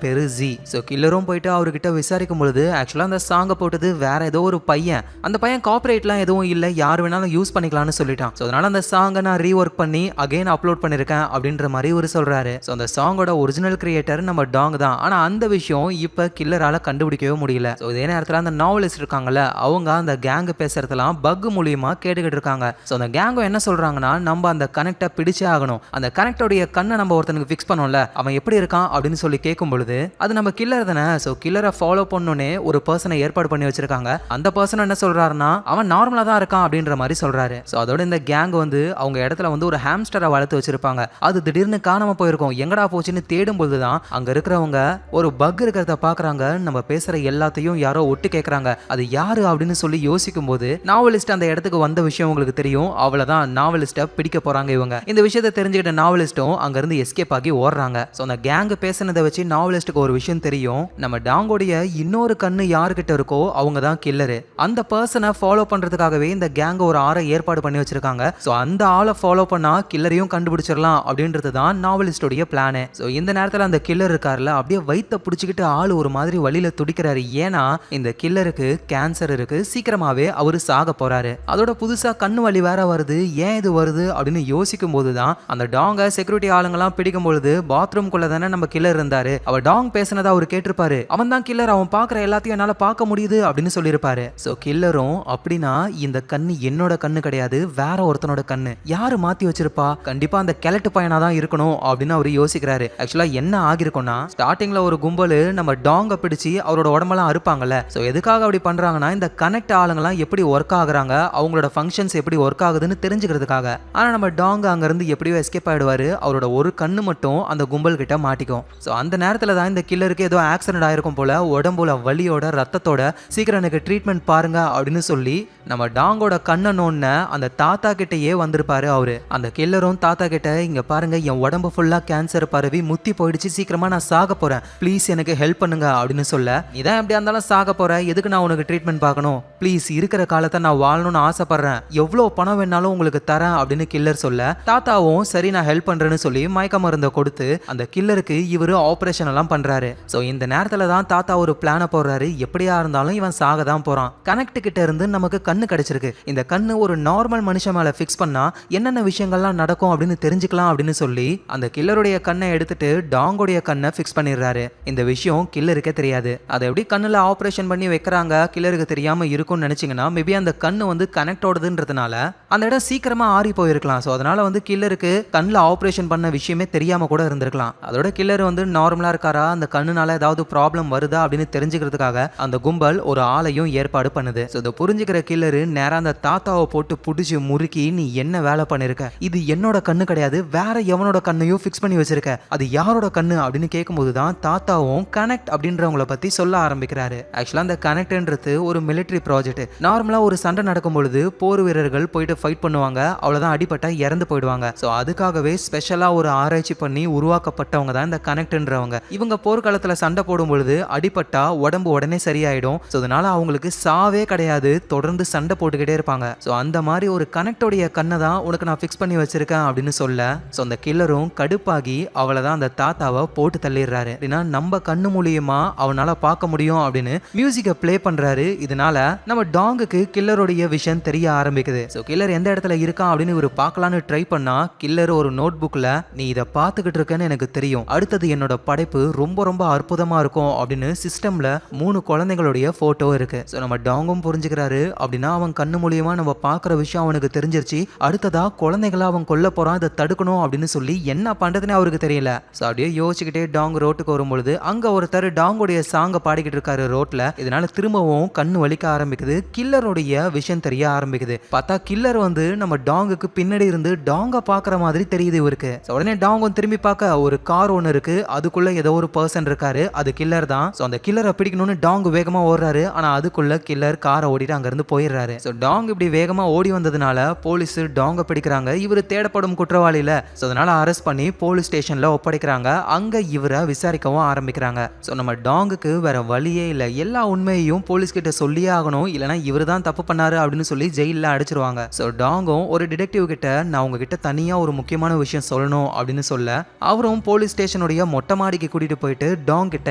பேரு ஜி. ஸோ கில்லரும் போயிட்டு அவர்கிட்ட விசாரிக்கும் பொழுது, ஆக்சுவலா அந்த சாங்கை போட்டது வேற ஏதோ ஒரு பையன். அந்த பையன் காப்பிரைட்லாம் எதுவும் இல்லை, யார் வேணாலும் யூஸ் பண்ணிக்கலாம்னு சொல்லிட்டான். ஸோ அதனால அந்த சாங்கை நான் ரீஒர்க் பண்ணி அகைன் அப்லோட் பண்ணிருக்கேன் அப்படின்ற மாதிரி ஒரு சொல்றாரு. ஸோ அந்த சாங்கோட ஒரிஜினல் கிரியேட்டர் நம்ம டாங் தான். ஆனா அந்த விஷயம் இப்ப கில்லரால கண்டுபிடிக்கவே முடியல. ஸோ இதே நேரத்தில் அந்த நாவலிஸ்ட் இருக்காங்கல்ல, அவங்க அந்த கேங் பேசுறதெல்லாம் பக் மூலியமா கேட்டுக்கிட்டு இருக்காங்க. ஸோ அந்த கேங்கும் என்ன சொல்றாங்கன்னா, நம்ம அந்த கனெக்டை பிடிச்சே ஆகணும். அந்த கனெக்டோடைய கண்ணை நம்ம ஒருத்தனுக்கு ஃபிக்ஸ் பண்ணோம்ல, அவன் எப்படி இருக்கான் அப்படின்னு சொல்லி கேட்கும் பொழுது, அது நம்ம கில்லர் தானே. ஸோ கில்லரை ஃபாலோ பண்ணோன்னே ஒரு பர்சனை ஏற்பாடு பண்ணி வச்சிருக்காங்க. அந்த பர்சன் என்ன சொல்றாருன்னா, அவன் நார்மலா தான் இருக்கான் அப்படின்ற மாதிரி சொல்றாரு. சோ அதோட இந்த கேங் வந்து அவங்க இடத்துல வந்து ஒரு ஹாம்ஸ்டரை வளர்த்து வச்சிருப்பாங்க. அது திடீர்னு காணாம போயிருக்கும். எங்கடா போச்சுன்னு தேடும் பொழுதுதான் அங்க இருக்கிறவங்க ஒரு பக் இருக்கிறத பாக்குறாங்க. நம்ம பேசுற எல்லாத்தையும் யாரோ ஒட்டு கேட்கறாங்க. அது யாரு அப்படின்னு சொல்லி யோசிக்கும் போது, நாவலிஸ்ட் அந்த இடத்துக்கு வந்த விஷயம் உங்களுக்கு தெரியும். அவ்வளவுதான், நாவலிஸ்ட பிடிக்க போறாங்க இவங்க. இந்த விஷயத்தை தெரிஞ்சுக்கிட்ட நாவலிஸ்டும் அங்க இருந்து எஸ்கேப் ஆகி ஓடுறாங்க. சோ அந்த கேங் பேசினதை வச்சு நாவலிஸ்டுக்கு ஒரு விஷயம் தெரியும். நம்ம டாங்கோடைய இன்னொரு கண்ணு யாருக்கிட்ட இருக்கோ அவங்க தான் கில்லரு. அந்த பர்சனை ஃபாலோ பண்றதுக்காகவே இந்த கேங் ஒரு ஆளை ஏற்பாடு பண்ணி வச்சிருக்காங்க. சோ அந்த ஆளை ஃபாலோ பண்ணா கில்லரையும் கண்டுபிடிச்சிடலாம் அப்படின்றது தான் நாவலிஸ்டோடைய பிளானே. சோ இந்த நேரத்துல அந்த கில்லர் இருக்கார்ல, அப்படியே வயித்தை பிடிச்சிக்கிட்டு ஆள் ஒரு மாதிரி வழியில துடிக்கிறாரு. ஏன்னா இந்த கில்லருக்கு கேன்சர் இருக்கு, சீக்கிரமாவே அவரு சாக போறாரு. அதோட புதுசா கண்ணு வலி வேற வருது. ஏன் இது வருது அப்படின்னு யோசிக்கும் போதுதான் அந்த டாங்க செக்யூரிட்டி ஆளுங்கெல்லாம் பிடிக்கும் பொழுது பாத்ரூம்குள்ள தானே நம்ம கில்லர் இருந்தாரு. அவர் டாங் பேசினதா அவர் கேட்டிருப்பாரு. அவன் தான் கில்லர், அவன் பாக்குற எல்லாத்தையும் என்னால பார்க்க முடியுது அப்படின்னு சொல்லியிருப்பாரு. சோ கில்லரும், அப்படின்னா இந்த கண்ணு என்னோட கண்ணு கிடையாது, வேற ஒருத்தனோட கண்ணு, யாரு மாத்தி வச்சிருப்பா, கண்டிப்பா அந்த கிழட்டு பையனா தான் இருக்கணும் அப்படின்னு அவர் யோசிக்கிறாரு. ஆக்சுவலா என்ன ஆகிருக்கும்னா, ஸ்டார்டிங்ல ஒரு கும்பல் நம்ம டாங்க பிடிச்சி அவரோட உடம்பெல்லாம் அறுப்பாங்கல்ல. சோ எதுக்காக அப்படி பண்றாங்கன்னா, இந்த கனெக்ட் ஆளுங்கெல்லாம் எப்படி ஒர்க் ஆகுறாங்க, அவங்களோட ஃபங்க்ஷன்ஸ் எப்படி ஒர்க் ஆகுதுன்னு தெரிஞ்சுக்கிறதுக்காக. ஆனா நம்ம டாங்க அங்க இருந்து எப்படியோ எஸ்கேப் ஆயிடுவாரு. அவரோட ஒரு கண்ணு மட்டும் அந்த கும்பல் கிட்ட மாட்டிக்கும். சோ அந்த நேரத்துல தான் இந்த கில்லருக்கு ஏதோ ஆக்சிடென்ட் ஆயிருக்கும் போல, உடம்புல வலியோட ரத்தத்தோட, சீக்கிரம் எனக்கு ட்ரீட்மெண்ட் பாருங்க அப்படின்னு சொல்லி நம்ம டாங்கோட கண்ணை நோன்ன அந்த தாத்தா கிட்டயே வந்திருப்பாரு அவரு. அந்த கில்லரும் தாத்தா கிட்ட, இங்க பாருங்க என் உடம்பு ஃபுல்லா கேன்சர் பரவி முத்தி போயிடுச்சு, சீக்கிரமா நான் சாக போறேன், ப்ளீஸ் எனக்கு ஹெல்ப் பண்ணுங்க அப்படின்னு சொல்ல, இதான் எப்படியா இருந்தாலும் சாக போறேன், எதுக்கு நான் உனக்கு ட்ரீட்மெண்ட் பார்க்கணும், ப்ளீஸ் இருக்கிற காலத்தை நான் வாழணும்னு ஆசைப்படுறேன், எவ்வளவு பணம் வேணாலும் உங்களுக்கு தரேன் அப்படின்னு கில்லர் சொல்ல, தாத்தாவும் சரி நான் ஹெல்ப் பண்றேன்னு சொல்லி மயக்க மருந்தை கொடுத்து அந்த கில்லருக்கு இவரு ஆபரேஷன் எல்லாம் பண்றாரு. சோ இந்த நேரத்துல தான் தாத்தா ஒரு பிளான போடுறாரு. எப்படியா இருந்தாலும் இவன் சாக தான் போறான். கனெக்ட் கிட்ட இருந்து நமக்கு கண்ணு கிடைச்சிருக்கு. இந்த கண்ணு ஒரு நார்மல் மனுஷன் மேல ஃபிக்ஸ் பண்ணா என்னென்ன விஷயங்கள்லாம் நடக்கும் அப்படின்னு தெரிஞ்சுக்கலாம் அப்படின்னு சொல்லி அந்த கில்லருடைய கண்ணை எடுத்துட்டு டாங்கோடைய கண்ணை ஃபிக்ஸ் பண்ணிடுறாரு. இந்த விஷயம் கில்லருக்கே தெரியாது. அதை எப்படி கண்ணுல ஆபரேஷன் பண்ணி வைக்கிறாங்க கில்லருக்கு தெரியாம இருக்கும்னு நினைச்சீங்கன்னா, மேபி அந்த கண்ணு வந்து கனெக்டோடதுன்றதுனால அந்த இடம் சீக்கிரமா ஆறி போயிருக்கலாம். ஸோ அதனால வந்து கில்லருக்கு கண்ணில் ஆப்ரேஷன் பண்ண விஷயமே தெரியாம கூட இருந்திருக்கலாம். அதோட கில்லர் வந்து நார்மலா இருக்காரா, அந்த கண்ணுனால ஏதாவது ப்ராப்ளம் வருதா அப்படின்னு தெரிஞ்சுக்கிறதுக்காக அந்த கும்பல் ஒரு ஆளையும் ஏற்பாடு பண்ணுது. ஸோ இதை புரிஞ்சுக்கிற கில்லரு நேரா அந்த தாத்தாவை போட்டு புடிச்சு முறுக்கி, நீ என்ன வேலை பண்ணிருக்க, இது என்னோட கண்ணு கிடையாது, வேற எவனோட கண்ணையும் ஃபிக்ஸ் பண்ணி வச்சிருக்க, அது யாரோட கண்ணு அப்படின்னு கேட்கும்போது தான் தாத்தாவும் கனெக்ட் அப்படின்றவங்கள பத்தி சொல்ல ஆரம்பிக்கிறாரு. ஆக்சுவலா அந்த கனெக்ட்ன்றது ஒரு மிலிட்டரி ப்ராஜெக்ட். நார்மலா ஒரு சண்டை நடக்கும் பொழுது போர் வீரர்கள் போயிட்டு ஃபைட் பண்ணுவாங்க, அவ்வளவுதான், அடிபட்டா இறந்து போயிடுவாங்க. ஸோ அதுக்காகவே ஸ்பெஷலா ஒரு ஆராய்ச்சி பண்ணி உருவாக்கப்பட்டவங்க தான் இந்த கனெக்ட்ன்றவங்க. இவங்க போர்க்காலத்துல சண்டை போடும் பொழுது அடிபட்டா உடம்பு உடனே சரியாயிடும். ஸோ அதனால அவங்களுக்கு சாவே கிடையாது, தொடர்ந்து சண்டை போட்டுக்கிட்டே இருப்பாங்க. ஸோ அந்த மாதிரி ஒரு கனெக்டோடைய கண்ணை தான் உனக்கு நான் ஃபிக்ஸ் பண்ணி வச்சிருக்கேன் அப்படின்னு சொல்ல, ஸோ அந்த கில்லரும் கடுப்பாகி அவளை தான் அந்த தாத்தாவை போட்டு தள்ளிடுறாரு. அப்படின்னா நம்ம கண்ணு மூலியமா அவனால பார்க்க முடியும் அப்படின்னு மியூசிக்கை பிளே பண்றாரு. இதனால நம்ம டாங்குக்கு கில்லருடைய விஷயம் தெரிய ஆரம்பிக்குது. ஸோ கில்லர் எந்த இடத்துல இருக்கான் அப்படின்னு இவர் பார்க்கலான்னு ட்ரை பண்ணா, கில்லர் ஒரு நோட் புக்ல நீ இதை பார்த்துக்கிட்டு இருக்கேன்னு எனக்கு தெரியும், அடுத்தது என்னோட படைப்பு ரொம்ப ரொம்ப அற்புதமா இருக்கும் அப்படின்னு சிஸ்டம்ல 3 குழந்தைகளுடைய போட்டோ இருக்கு. ஸோ நம்ம டாங்கும் புரிஞ்சுக்கிறாரு. அப்படின்னா அவன் கண்ணு மூலியமா நம்ம பார்க்குற விஷயம் அவனுக்கு தெரிஞ்சிருச்சு, அடுத்ததா குழந்தைகளை அவன் கொல்ல போறான், இதை தடுக்கணும் அப்படின்னு சொல்லி என்ன பண்றதுன்னு அவருக்கு தெரியல. ஸோ அப்படியே யோசிச்சுக்கிட்டே டாங் ரோட்டுக்கு வரும்பொழுது அங்க ஒருத்தர் டாங்கோடைய சாங்கை பாடிக்கிட்டு இருக்காரு ரோட்ல. இதனால திரும்பவும் கண்ணு வலிக்க ஆரம்பிக்குது, கில்லருடைய விஷயம் தெரிய ஆரம்பிக்குது. பார்த்தா கில்லர் வந்து நம்ம டாங்குக்கு பின்னாடி இருந்து டாங்க பாக்குற மாதிரி தெரியுது இவருக்கு. உடனே டாங்கும் திரும்பி பார்க்க ஒரு கார் ஒன்று இருக்கு, அதுக்குள்ள ஏதோ ஒரு பர்சன் இருக்காரு, அது கில்லர் தான். ஸோ அந்த கில்லரை பிடிக்கணும்னு டாங் வேகமா ஓடுறாரு. ஆனா அதுக்குள்ள கில்லர் காரை ஓடிட்டு அங்க இருந்து போயிடுறாரு. ஸோ டாங் இப்படி வேகமா ஓடி வந்ததுனால போலீஸ் டாங்க பிடிக்கிறாங்க. இவர் தேடப்படும் குற்றவாளியில. ஸோ அதனால அரெஸ்ட் பண்ணி போலீஸ் ஸ்டேஷன்ல ஒப்படைக்கிறாங்க. அங்க இவரை விசாரிக்கவும் ஆரம்பிக்கிறாங்க. ஸோ நம்ம டாங்குக்கு வேற வழியே இல்லை, எல்லா உண்மையையும் போலீஸ் கிட்ட சொல்லியே ஆகணும், இல்லைன்னா இவர் தான் தப்பு பண்ணாரு அப்படின்னு சொல்லி ஜெயிலில் அடைச்சிருவாங்க. ஸோ டாங்கும் ஒரு டிடெக்டிவ் கிட்ட நான் உங்ககிட்ட தனியா ஒரு முக்கியமான விஷயம் சொல்லணும் அப்படின்னு சொல்ல, அவரும் போலீஸ் ஸ்டேஷனுடைய மொட்டை மாடிக்கு கூட்டிட்டு போயிட்டு டாங் கிட்ட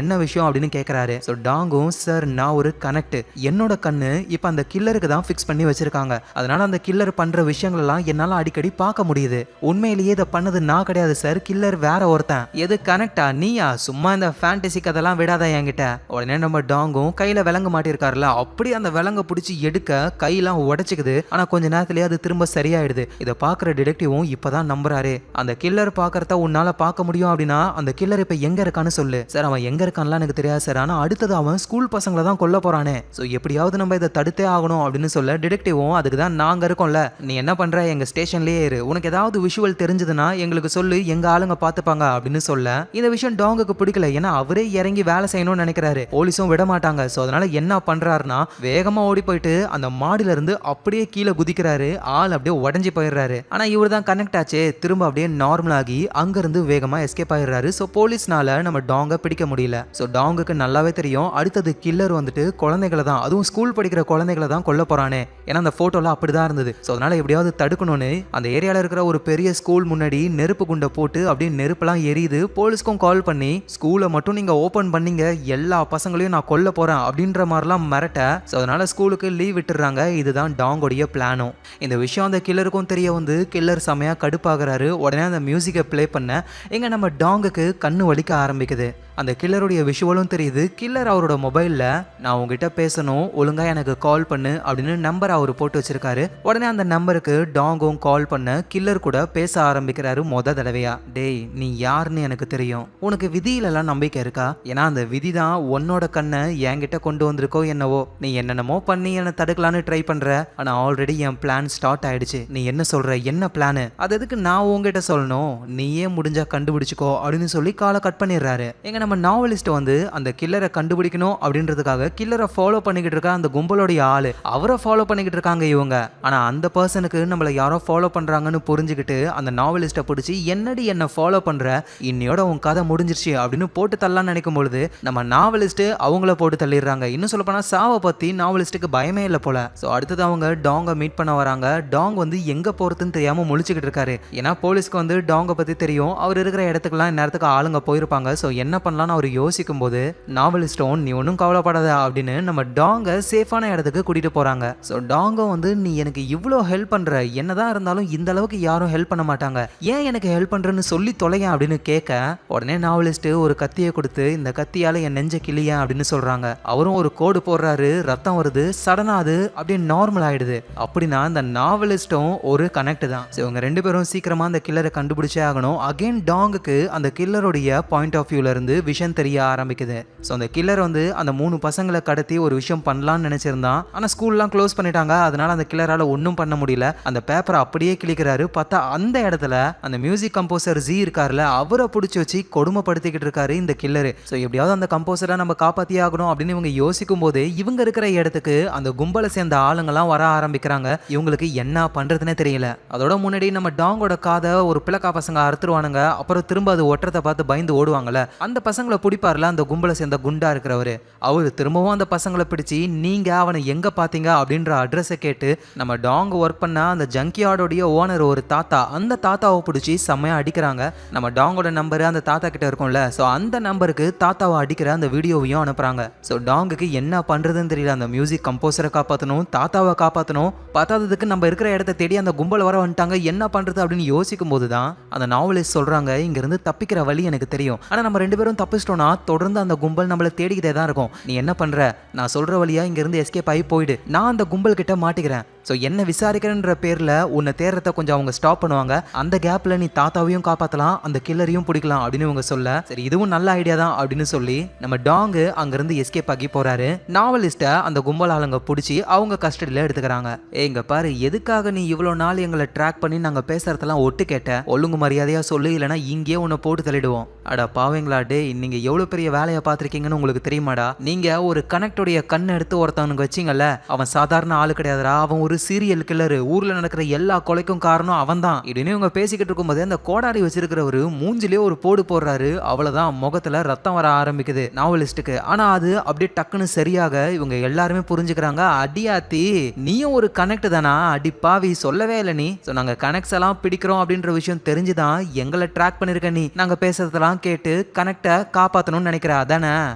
என்ன விஷயம் அப்படின்னு கேட்கிறாரு. ஸோ டாங்கும் சார் நான் ஒரு கனெக்ட், என்னோட கண்ணு இப்ப அந்த கில்லருக்கு தான் ஃபிக்ஸ் பண்ணி வச்சிருக்காங்க, அதனால அந்த கில்லர் பண்ற விஷயங்கள் எல்லாம் என்னால அடிக்கடி பார்க்க முடியுது, உண்மையிலேயே இதை பண்ணது நான் கிடையாது சார், கில்லர் வேற ஒருத்தன். எது கனெக்டா நீயா, சும்மா இந்த ஃபேண்டசி கதெல்லாம் விடாத என்கிட்ட. உடனே நம்ம டாங்கும் கையில விலங்கு மாட்டிருக்காருல, அப்படி அந்த விலங்க பிடிச்சி எடுக்க கையெல்லாம் உடைச்சுக்குது. ஆனா கொஞ்ச நேரத்திலேயே அது திரும்ப சரியாயிடுது. இதை பாக்குற டிடெக்டிவும் இப்பதான் நம்புறாரு. அந்த கில்லர் பாக்குறத உன்னால பார்க்க முடியும் அப்படின்னா அந்த கில்லர் இப்ப எங்க இருக்கான்னு சொல்லு. சார் அவன் எங்க இருக்கான்லாம் எனக்கு தெரியாது சார், ஆனா அடுத்தது அவன் ஸ்கூல் பசங்களை தான் கொல்ல போறானே, சோ எப்படியாவது நம்ம இதை தடுத்தே ஆகணும் அப்படின்னு சொல்ல, டிடெக்டிவும் அதுக்கு தான் நாங்க இருக்கோம்ல, நீ என்ன பண்ற எங்க ஸ்டேஷன்லயே இரு, உனக்கு ஏதாவது விஷுவல் தெரிஞ்சதுன்னா எங்களுக்கு சொல்லு, எங்க ஆளுங்க பாத்துப்பாங்க அப்படின்னு சொல்ல, இந்த விஷயம் டாங்குக்கு பிடிக்கல. ஏன்னா அவரே இறங்கி வேலை செய்யணும்னு நினைக்கிறாரு, போலீஸும் விட மாட்டாங்க. சோ அதனால என்ன பண்றாருன்னா வேகமா ஓடி போயிட்டு அந்த மாடியில இருந்து அப்படியே கீழே குதிக்கிறாரு, ஆள் அப்படியே உடஞ்சி போயிடுறாரு. ஆனா இவர் தான் கனெக்ட் ஆச்சு, திரும்ப அப்படியே நார்மல் ஆகி அங்க இருந்து வேகமா எஸ்கேப் ஆயிடுறாரு. சோ போலீஸ்னால நம்ம டாங்க பிடிக்க முடியல. சோ டாங்குக்கு நல்லாவே தெரியும் அடுத்தது கில்லர் வந்துட்டு குழந்தைகளை தான், அதுவும் ஸ்கூல் படிக்கிற குழந்தைகளை தான் கொல்ல போறானே, ஏன்னா அந்த போட்டோல அப்படிதான் இருந்தது. சோ அதனால எப்படியாவது தடுக்கணும்னு அந்த ஏரியால இருக்கிற ஒரு பெரிய ஸ்கூல் முன்னாடி நெருப்பு குண்டை போட்டு அப்படியே நெருப்பெல்லாம் எரியுது. போலீஸ்க்கும் கால் பண்ணி ஸ்கூலை மட்டும் நீங்க ஓபன் பண்ணீங்க, எல்லா பசங்களையும் நான் கொல்ல போறேன் அப்படின்ற மாதிரிலாம் மிரட்ட. சோ அதனால ஸ்கூலுக்கு லீவ் விட்டுறாங்க. இதுதான் டாங்கோடைய பிளானும். இந்த விஷயம் அந்த கில்லருக்கும் தெரிய வந்து கில்லர் செமையா கடுப்பாகிறாரு. உடனே அந்த மியூசிக்கை பிளே பண்ண எங்க நம்ம டாங்குக்கு கண்ணு வலிக்க ஆரம்பிக்குது. அந்த கில்லருடைய விஷுவலும் தெரியுது. கில்லர் அவரோட மொபைல்ல நான் உங்ககிட்ட பேசணும், ஒழுங்கா எனக்கு கால் பண்ணு அப்படின்னு நம்பர் அவர் போட்டு வச்சிருக்காரு. உடனே அந்த நம்பருக்கு டாங்கும் கால் பண்ண கில்லர் கூட பேச ஆரம்பிக்கிறாரு மொத தடவையா. டேய் நீ யாருன்னு எனக்கு தெரியும், உனக்கு விதியிலெல்லாம் நம்பிக்கை இருக்கா? ஏன்னா அந்த விதி தான் உன்னோட கண்ணை என்கிட்ட கொண்டு வந்திருக்கோ என்னவோ, நீ என்னென்னமோ பண்ணி என்னை தடுக்கலான்னு ட்ரை பண்ற, ஆனா ஆல்ரெடி என் பிளான் ஸ்டார்ட் ஆயிடுச்சு. நீ என்ன சொல்ற, என்ன பிளானு, அது எதுக்கு நான் உங்ககிட்ட சொல்லணும், நீயே முடிஞ்சா கண்டுபிடிச்சுக்கோ அப்படின்னு சொல்லி காலை கட் பண்ணிடுறாரு. எங்க நம்ம நாவலிஸ்ட் வந்து அந்த கில்லரை கண்டுபிடிக்கணும் அப்படின்றதுக்காக கில்லரை ஃபாலோ பண்ணிக்கிட்டு இருக்க அந்த கும்பலோடைய ஆளு, அவரை ஃபாலோ பண்ணிக்கிட்டு இருக்காங்க இவங்க. ஆனா அந்த பர்சனுக்கு நம்மளை யாரோ ஃபாலோ பண்றாங்கன்னு புரிஞ்சுக்கிட்டு அந்த நாவலிஸ்ட்டை பிடிச்சி என்னடி என்ன ஃபாலோ பண்ற, இன்னையோட உன் கதை முடிஞ்சிருச்சு அப்படின்னு போட்டு தள்ளலாம்னு நினைக்கும் பொழுது நம்ம நாவலிஸ்ட் அவங்கள போட்டு தள்ளிடுறாங்க. இன்னும் சொல்ல போனா சாவை பத்தி நாவலிஸ்ட்டுக்கு பயமே இல்லை போல. ஸோ அடுத்தது அவங்க டாங்கை மீட் பண்ண வராங்க. டாங் வந்து எங்க போறதுன்னு தெரியாம முழிச்சுக்கிட்டு இருக்காரு. ஏன்னா போலீஸ்க்கு வந்து டாங்கை பத்தி தெரியும், அவர் இருக்கிற இடத்துக்குலாம் நேரத்துக்கு ஆளுங்க போயிருப்பாங்க. ஸோ என்ன பண்ணலாம்னு அவர் யோசிக்கும் போது நாவலிஸ்டும் நீ ஒன்றும் கவலைப்படாத அப்படின்னு நம்ம டாங்கை சேஃபான இடத்துக்கு கூட்டிட்டு போறாங்க. ஸோ டாங்கும் வந்து நீ எனக்கு இவ்வளோ ஹெல்ப் பண்ற, என்னதான் இருந்தாலும் இந்த அளவுக்கு யாரும் ஹெல்ப் பண்ண மாட்டாங்க, ஏன் எனக்கு ஹெல்ப் பண்றேன்னு சொல்லி தொலைங்க அப்படின்னு கேட்க உடனே நாவலிஸ்ட் ஒரு கத்தியை கொடுத்து இந்த கத்தியால என் நெஞ்ச கிளிய அப்படின்னு சொல்றாங்க. அவரும் ஒரு கோடு போடுறாரு, ரத்தம் வருது, சடனா அது அப்படியே நார்மல் ஆயிடுது. அப்படின்னா இந்த நாவலிஸ்டும் ஒரு கனெக்ட் தான். இவங்க ரெண்டு பேரும் சீக்கிரமா அந்த கில்லரை கண்டுபிடிச்சே ஆகணும். அகைன் டாங்குக்கு அந்த கில்லருடைய பாயிண்ட் ஆஃப் வியூல இருந்து விஷயம் தெரிய ஆரம்பிக்குது. ஸோ அந்த கில்லர் வந்து அந்த 3 பசங்களை கடத்தி ஒரு விஷயம் பண்ணலாம்னு நினைச்சிருந்தான். ஆனா ஸ்கூல்லாம் க்ளோஸ் பண்ணிட்டாங்க, அதனால அந்த கில்லரால ஒன்றும் பண்ண முடியல. அந்த பேப்பரை அப்படியே கிளிக்கிறாரு. பார்த்தா அந்த இடத்துல அந்த மியூசிக் கம்போசர் ஜி இருக்காருல, அவரை பிடிச்சி வச்சு கொடுமைப்படுத்திக்கிட்டு இருக்காரு இந்த கில்லரு. ஸோ எப்படியாவது அந்த கம்போசரை நம்ம காப்பாத்தியே ஆகணும் அப்படின்னு இவங்க யோசிக்கும் போது இவங்க இருக்கிற இடத்துக்கு அந்த கும்பலை சேர்ந்த ஆளுங்கெல்லாம் வர ஆரம்பிக்கிறாங்க. இவங்களுக்கு என்ன பண்றதுன்னே தெரியல. அதோட முன்னாடி நம்ம டாங்கோட காதை ஒரு பிளக்கா பசங்க அறுத்துருவானுங்க. அப்புறம் திரும்ப அது ஒட்டுறதை பார்த்து பயந்து ஓடுவாங்கல்ல, அந்த பசங்களை பிடிப்பார்ல அந்த கும்பலை சேர்ந்த குண்டா இருக்கிறவரு, அவரு திரும்பவும் அந்த பசங்களை பிடிச்சி நீங்க அவனை எங்க பாத்தீங்க அப்படின்ற அட்ரஸை கேட்டு நம்ம டாங் ஒர்க் பண்ண அந்த ஜங்கியார்டோடைய ஓனர் ஒரு தாத்தா, அந்த தாத்தாவை பிடிச்சி செம்மையா அடிக்கிறாங்க. நம்ம டாங்கோட நம்பரு அந்த தாத்தா கிட்ட இருக்கும்ல, ஸோ அந்த நம்பருக்கு தாத்தாவை அடிக்கிற அந்த வீடியோவையும் அனுப்புறாங்க. ஸோ டாங்குக்கு என்ன பண்றதுன்னு தெரியல. அந்த மியூசிக் கம்போசரை காப்பாற்றணும், தாத்தாவை காப்பாற்றணும், பத்தாததுக்கு நம்ம இருக்கிற இடத்த தேடி அந்த கும்பல் வர வந்துட்டாங்க, என்ன பண்றது அப்படின்னு யோசிக்கும் போது தான் அந்த நாவலிஸ்ட் சொல்றாங்க, இங்க இருந்து தப்பிக்கிற வழி எனக்கு தெரியும், ஆனா நம்ம 2 பேரும் தப்பிச்சிட்டோம்னா தொடர்ந்து அந்த கும்பல் நம்மளை தேடிக்கிட்டே தான் இருக்கும். நீ என்ன பண்ற, நான் சொல்ற வழியா இங்க இருந்து எஸ்கேப் ஆகி போயிடு, நான் அந்த கும்பல் கிட்ட மாட்டிக்கிறேன். ஸோ என்ன விசாரிக்கிறன்ற பேரில் உன்னை தேடுறத கொஞ்சம் அவங்க ஸ்டாப் பண்ணுவாங்க, அந்த கேப்பில் நீ தாத்தாவையும் காப்பாற்றலாம், அந்த கில்லரையும் பிடிக்கலாம் அப்படின்னு இவங்க சொல்ல, சரி இதுவும் நல்ல ஐடியா தான் அப்படின்னு சொல்லி நம்ம டாங்கு அங்கேருந்து எஸ்கேப் ஆகி போகிறாரு. நாவலிஸ்ட்டை அந்த கும்பல் ஆளுங்க பிடிச்சி அவங்க கஸ்டடியில் எடுத்துக்கிறாங்க. இங்க பாரு, எதுக்காக நீ இவ்வளோ நாள் எங்களை ட்ராக் பண்ணி நாங்கள் பேசுறதெல்லாம் ஒட்டு கேட்ட, ஒழுங்கு மரியாதையாக சொல்லு, இல்லைனா இங்கேயே உன்னை போட்டு தள்ளிடுவோம். அடா பாவங்களா டே, நீங்கள் எவ்வளோ பெரிய வேலையை பார்த்துருக்கீங்கன்னு உங்களுக்கு தெரியுமாடா, நீங்கள் ஒரு கனெக்டோடைய கண்ணை எடுத்து ஒருத்தவனுக்கு வச்சிங்கல்ல, அவன் சாதாரண ஆளு கிடையாதுடா, அவன் ஒரு சீரியல் கில்லரு, ஊர்ல நடக்கிற எல்லா கொலைக்கும் காரணம் அவன் தான். இப்படின்னு இவங்க பேசிக்கிட்டு இருக்கும்போது அந்த கோடாரி வச்சிருக்கிறவரு மூஞ்சிலே ஒரு போடு போடுறாரு. அவ்வளவுதான், முகத்துல ரத்தம் வர ஆரம்பிக்குது நாவலிஸ்டுக்கு. ஆனா அது அப்படியே டக்குன்னு சரியாக இவங்க எல்லாருமே புரிஞ்சுக்கிறாங்க, அடியாத்தி நீயும் ஒரு கனெக்ட் தானா, அடி பாவி சொல்லவே இல்லை நீ. ஸோ நாங்க கனெக்ட்ஸ் எல்லாம் பிடிக்கிறோம் அப்படின்ற விஷயம் தெரிஞ்சுதான் எங்களை ட்ராக் பண்ணிருக்க நீ, நாங்க பேசுறதெல்லாம் கேட்டு கனெக்டை காப்பாற்றணும்னு நினைக்கிற அதானே,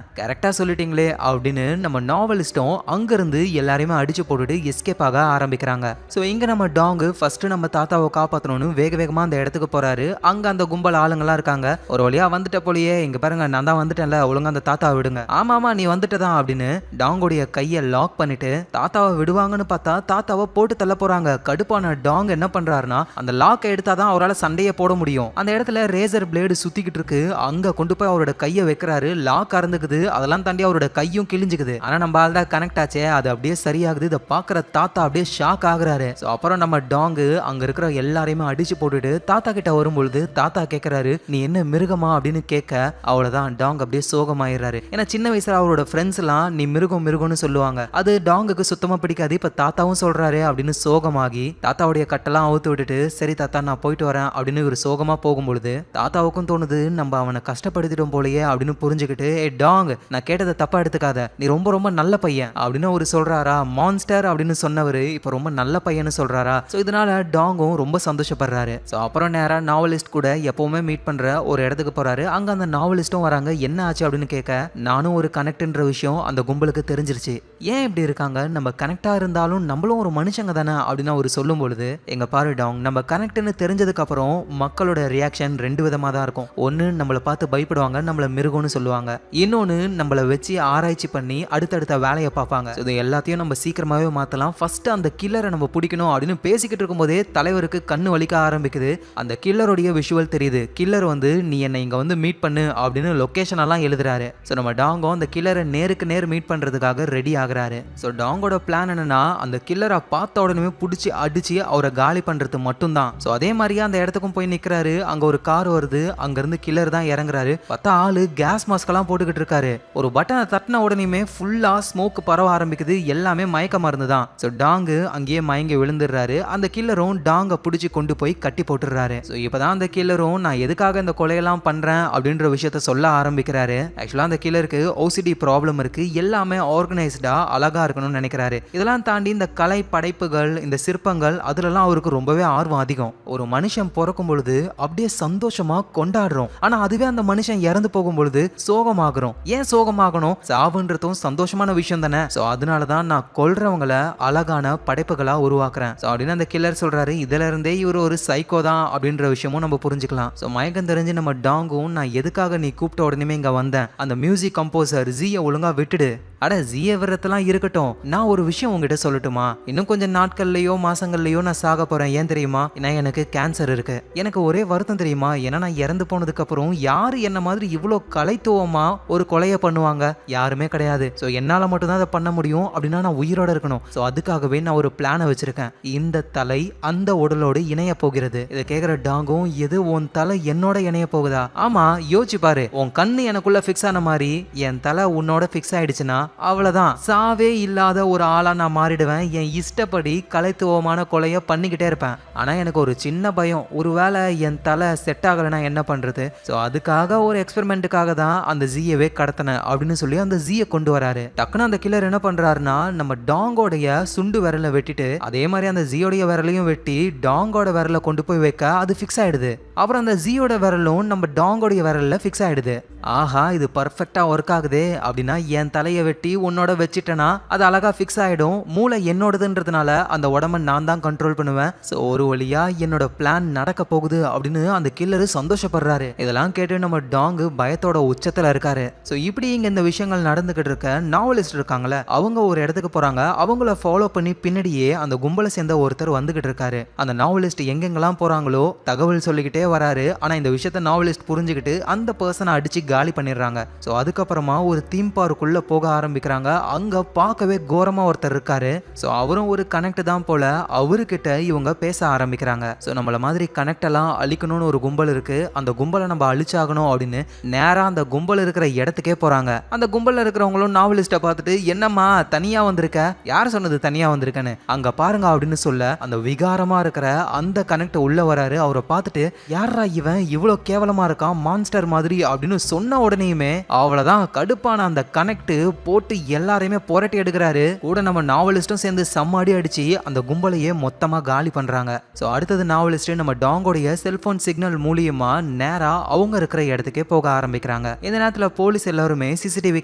கரெக்டா சொல்லிட்டீங்களே அப்படின்னு நம்ம நாவலிஸ்டும் அங்கிருந்து எல்லாரையுமே அடிச்சு போட்டுட்டு எஸ்கேப் ஆக ஆரம்பிக்கிறாங்க. ஸோ இங்க நம்ம டாங்கு ஃபர்ஸ்ட் நம்ம தாத்தாவை காப்பாற்றணும்னு வேக வேகமா அந்த இடத்துக்கு போறாரு. அங்க அந்த கும்பல் ஆளுங்கெல்லாம் இருக்காங்க. ஒரு வழியா வந்துட்ட போலியே, இங்க பாருங்க நான் தான் வந்துட்டேன்ல, ஒழுங்கா அந்த தாத்தாவை விடுங்க. ஆமாமா நீ வந்துட்டதான் அப்படின்னு டாங்கோடைய கையை லாக் பண்ணிட்டு தாத்தாவை விடுவாங்கன்னு பார்த்தா தாத்தாவை போட்டு தள்ள போறாங்க. கடுப்பான டாங் என்ன பண்றாருன்னா அந்த லாக்கை எடுத்தாதான் அவரால் சண்டையை போட முடியும். அந்த இடத்துல ரேசர் பிளேடு சுத்திக்கிட்டு இருக்கு, அங்க கொண்டு போய் அவரோட கையை வைக்கிறாரு. லாக் அறந்துக்குது, அதெல்லாம் தாண்டி அவரோட கையும் கிழிஞ்சுக்குது. ஆனா நம்ம ஆள் தான் கனெக்ட் ஆச்சே, அது அப்படியே சரியாகுது. இதை பாக்குற தாத்தா அப்படியே ஷாக் ஆகுறாரு. ஸோ அப்புறம் நம்ம டாங்கு அங்க இருக்கிற எல்லாரையுமே அடிச்சு போட்டுட்டு தாத்தா கிட்ட வரும்பொழுது தாத்தா கேட்கிறாரு, நீ என்ன மிருகமா அப்படின்னு கேட்க, அவ்வளவுதான் டாங் அப்படியே சோகமாயிடுறாரு. ஏன்னா சின்ன வயசுல அவரோட ஃப்ரெண்ட்ஸ் எல்லாம் நீ மிருகம் மிருகம்னு சொல்லுவாங்க, அது டாங்குக்கு சுத்தமா பிடிக்காது. இப்ப தாத்தாவும் சொல்றாரு அப்படின்னு சோகமாகி தாத்தாவுடைய கட்டெல்லாம் அவுத்து விட்டுட்டு சரி தாத்தா நான் போயிட்டு வரேன் அப்படின்னு ஒரு சோகமா போகும்பொழுது தாத்தாவுக்கும் தோணுது நம்ம அவனை கஷ்டப்படுத்திட்டோம் போலயே அப்படின்னு புரிஞ்சுக்கிட்டு, ஏ டாங் நான் கேட்டதை தப்பா எடுத்துக்காத, நீ ரொம்ப ரொம்ப நல்ல பையன் அப்படின்னு ஒரு சொல்றாரா. மான்ஸ்டர் அப்படின்னு சொன்னவரு இப்ப ரொம்ப நல்ல பையன்னு சொல்றாரா. ஸோ இதனால டாங்கும் ரொம்ப சந்தோஷப்படுறாரு. ஸோ அப்புறம் நேரா நாவலிஸ்ட் கூட எப்பவுமே மீட் பண்ற ஒரு இடத்துக்கு போறாரு. அங்க அந்த நாவலிஸ்டும் வராங்க. என்ன ஆச்சு அப்படின்னு கேட்க, நானும் ஒரு கனெக்ட்ன்ற விஷயம் அந்த கும்பலுக்கு தெரிஞ்சிருச்சு, ஏன் இப்படி இருக்காங்க, நம்ம கனெக்டா இருந்தாலும் நம்மளும் ஒரு மனுஷங்க தானே அப்படின்னு அவர் சொல்லும் பொழுது, எங்க பாரு டாங் நம்ம கனெக்ட்னு தெரிஞ்சதுக்கு அப்புறம் மக்களோட ரியாக்ஷன் 2 விதமா தான் இருக்கும். ஒன்னு நம்மளை பார்த்து பயப்படுவாங்க, நம்மள மிருகம்னு சொல்லுவாங்க. இன்னொன்னு நம்மளை வச்சு ஆராய்ச்சி பண்ணி அடுத்தடுத்த வேலையை பார்ப்பாங்க. இது எல்லாத்தையும் நம்ம சீக்கிரமாவே மாத்தலாம். ஃபர்ஸ்ட் அந்த கில்லரை நம்ம பிடிக்கணும் அப்படின்னு பேசிக்கிட்டு இருக்கும் போதே தலைவருக்கு கண்ணு வலிக்க ஆரம்பிக்குது. அந்த கில்லருடைய விஷுவல் தெரியுது. கில்லர் வந்து நீ என்னை இங்க வந்து மீட் பண்ணு அப்படின்னு லொகேஷன் எல்லாம் எழுதுறாரு. ஸோ நம்ம டாங்கோ அந்த கில்லரை நேருக்கு நேர் மீட் பண்றதுக்காக ரெடி ஆகுறாரு. ஸோ டாங்கோட பிளான் என்னன்னா அந்த கில்லரை பார்த்த உடனே பிடிச்சி அடிச்சு அவரை காலி பண்றது மட்டும்தான். ஸோ அதே மாதிரியே அந்த இடத்துக்கும் போய் நிக்கிறாரு. அங்க ஒரு கார் வருது, அங்க இருந்து கில்லர் தான் இறங்குறாரு. பார்த்தா ஆளு கேஸ் மாஸ்க் எல்லாம் போட்டுக்கிட்டு இருக்காரு. ஒரு பட்டனை தட்டின உடனே ஃபுல்லா ஸ்மோக் பரவ ஆரம்பிக்குது, எல்லாமே மயக்க மருந்து தான். ஸோ டாங்கு அங்கேயே மயங்கி விழுந்துடுறாரு. அந்த கில்லரும் டாங்க பிடிச்சி கொண்டு போய் கட்டி போட்டுறாரு. ஸோ இப்பதான் அந்த கில்லரும் நான் எதுக்காக இந்த கொலையெல்லாம் பண்றேன் அப்படின்ற விஷயத்த சொல்ல ஆரம்பிக்கிறாரு. ஆக்சுவலா அந்த கில்லருக்கு OCD ப்ராப்ளம் இருக்கு. எல்லாமே ஆர்கனைஸ்டா அழகா இருக்கணும்னு நினைக்கிறாரு. இதெல்லாம் தாண்டி இந்த கலை படைப்புகள், இந்த சிற்பங்கள் அதுலலாம் அவருக்கு ரொம்பவே ஆர்வம் அதிகம். ஒரு மனுஷன் பிறக்கும் பொழுது அப்படியே சந்தோஷமா கொண்டாடுறோம். ஆனா அதுவே அந்த மனுஷன் இறந்து போகும் பொழுது சோகமாகறோம். ஏன் சோகமாகணும்? சாவுன்றதும் சந்தோஷமான விஷயம் தானே. சோ அதனாலதான் நான் கொல்றவங்களை அழகான படைப்புகளா உருவாக்குறேன். சோ அப்படின்னு அந்த கில்லர் சொல்றாரு. இதுல இருந்தே இவர் ஒரு சைக்கோ தான் அப்படின்ற விஷயமும் நம்ம புரிஞ்சுக்கலாம். சோ மயக்கம் தெரிஞ்சு நம்ம டாங்கும் நான் எதுக்காக நீ கூப்பிட்ட உடனே இங்க வந்தேன், அந்த மியூசிக் கம்போசர் ஜியை ஒழுங்கா விட்டுடு. அட ஜிய விரத்தெல்லாம் இருக்கட்டும், நான் ஒரு விஷயம் உங்ககிட்ட சொல்லட்டுமா? இன்னும் கொஞ்சம் நாட்கள்லயோ மாசங்கள்லயோ நான் சாக போறேன். ஏன் தெரியுமா? ஏன்னா எனக்கு கேன்சர் இருக்கு. எனக்கு ஒரே வருத்தம் தெரியுமா? ஏன்னா நான் இறந்து போனதுக்கு அப்புறம் யாரு என்ன மாதிரி இவ்வளோ கலைத்துவமா ஒரு கொலையை பண்ணுவாங்க? யாருமே கிடையாது. ஸோ என்னால மட்டும் தான் அதை பண்ண முடியும். அப்படின்னா நான் உயிரோட இருக்கணும். ஸோ அதுக்காகவே நான் ஒரு பிளானை வச்சிருக்கேன். இந்த தலை அந்த உடலோடு இணைய போகிறது. இதை கேட்குற டாங்கும், எது உன் தலை என்னோட இணைய போகுதா? ஆமா, யோசிச்சு பாரு. உன் கண்ணு எனக்குள்ள ஃபிக்ஸ் ஆன மாதிரி என் தலை உன்னோட ஃபிக்ஸ் ஆயிடுச்சுன்னா அவ்வளவுதான், சாவே இல்லாத ஒரு ஆளா நான் மாறிடுவேன். என் இஷ்டப்படி கலைத்துவமான கொலையை பண்ணிக்கிட்டே இருப்பேன். ஆனா எனக்கு ஒரு சின்ன பயம், ஒருவேளை என் தலை செட் ஆகலைன்னா என்ன பண்றது? ஸோ அதுக்காக ஒரு எக்ஸ்பெரிமெண்ட்டுக்காக தான் அந்த ஜியவே கடத்தினேன் அப்படின்னு சொல்லி அந்த ஜியை கொண்டு வராரு. டக்குன்னு அந்த கில்லர் என்ன பண்றாருன்னா, நம்ம டாங்கோடைய சுண்டு விரலை வெட்டிட்டு அதே மாதிரி அந்த ஜியோடைய விரலையும் வெட்டி டாங்கோட விரலை கொண்டு போய் வைக்க அது ஃபிக்ஸ் ஆயிடுது. அப்புறம் அந்த ஜியோட விரலும் நம்ம டாங்கோடைய விரல்ல ஃபிக்ஸ் ஆயிடுது. ஆஹா, இது பர்ஃபெக்டா ஒர்க் ஆகுதே. அப்படின்னா என் தலையை வெட்டி உன்னோட வச்சிட்டேனா அது அழகா ஃபிக்ஸ் ஆயிடும். மூளை என்னோடதுன்றதுனால அந்த உடம்ப நான் தான் கண்ட்ரோல் பண்ணுவேன். ஸோ ஒரு வழியா என்னோட பிளான் நடக்க போகுது அப்படின்னு அந்த கில்லரு சந்தோஷப்படுறாரு. இதெல்லாம் கேட்டு நம்ம டாங்கு பயத்தோட உச்சத்துல இருக்காரு. ஸோ இப்படி இங்க இந்த விஷயங்கள் நடந்துகிட்டு இருக்க நாவலிஸ்ட் இருக்காங்களே, அவங்க ஒரு இடத்துக்கு போறாங்க. அவங்கள ஃபாலோ பண்ணி பின்னாடியே அந்த கும்பலை சேர்ந்த ஒருத்தர் வந்துகிட்டு இருக்காரு. அந்த நாவலிஸ்ட் எங்கெங்கெல்லாம் போறாங்களோ தகவல் சொல்லிக்கிட்டே வராரு. ஆனா இந்த விஷயத்த நாவலிஸ்ட் புரிஞ்சுக்கிட்டு அந்த பர்சனை அடிச்சு காலி பண்ணிடுறாங்க. ஸோ அதுக்கப்புறமா ஒரு தீம் பார்க்குள்ள போக ஆரம்பிக்கிறாங்க. அங்க பார்க்கவே கோரமா ஒருத்தர் இருக்காரு. ஸோ அவரும் ஒரு கனெக்ட் தான் போல. அவர்கிட்ட இவங்க பேச ஆரம்பிக்கிறாங்க. ஸோ நம்மள மாதிரி கனெக்ட் எல்லாம் அழிக்கணும்னு ஒரு கும்பல் இருக்கு, அந்த கும்பலை நம்ம அழிச்சாகணும் அப்படின்னு நேரா அந்த கும்பல் இருக்கிற இடத்துக்கே போறாங்க. அந்த கும்பல்ல இருக்கிறவங்களும் நாவலிஸ்ட பார்த்துட்டு, என்னம்மா தனியா வந்திருக்க? யார் சொன்னது தனியா வந்திருக்கன்னு? அங்க பாருங்க அப்படின்னு சொல்ல அந்த விகாரமா இருக்கிற அந்த கனெக்ட் உள்ள வராரு. அவரை பார்த்துட்டு, யாரா இவன் இவ்வளோ கேவலமா இருக்கான், மான்ஸ்டர் மாதிரி அப்படின்னு சொன்ன உடனேயுமே அவ்வளவுதான், கடுப்பான அந்த கனெக்ட் போட்டு எல்லாரையுமே புரட்டி எடுக்கிறாரு. கூட நம்ம நாவலிஸ்டும் சேர்ந்து சம்மாடி அடிச்சு அந்த கும்பலையே மொத்தமா காலி பண்றாங்க. ஸோ அடுத்தது நாவலிஸ்ட் நம்ம டாங்கோடைய செல்போன் சிக்னல் மூலியமா நேரா அவங்க இருக்கிற இடத்துக்கே போக ஆரம்பிக்கிறாங்க. இந்த நேரத்தில் போலீஸ் எல்லாருமே சிசிடிவி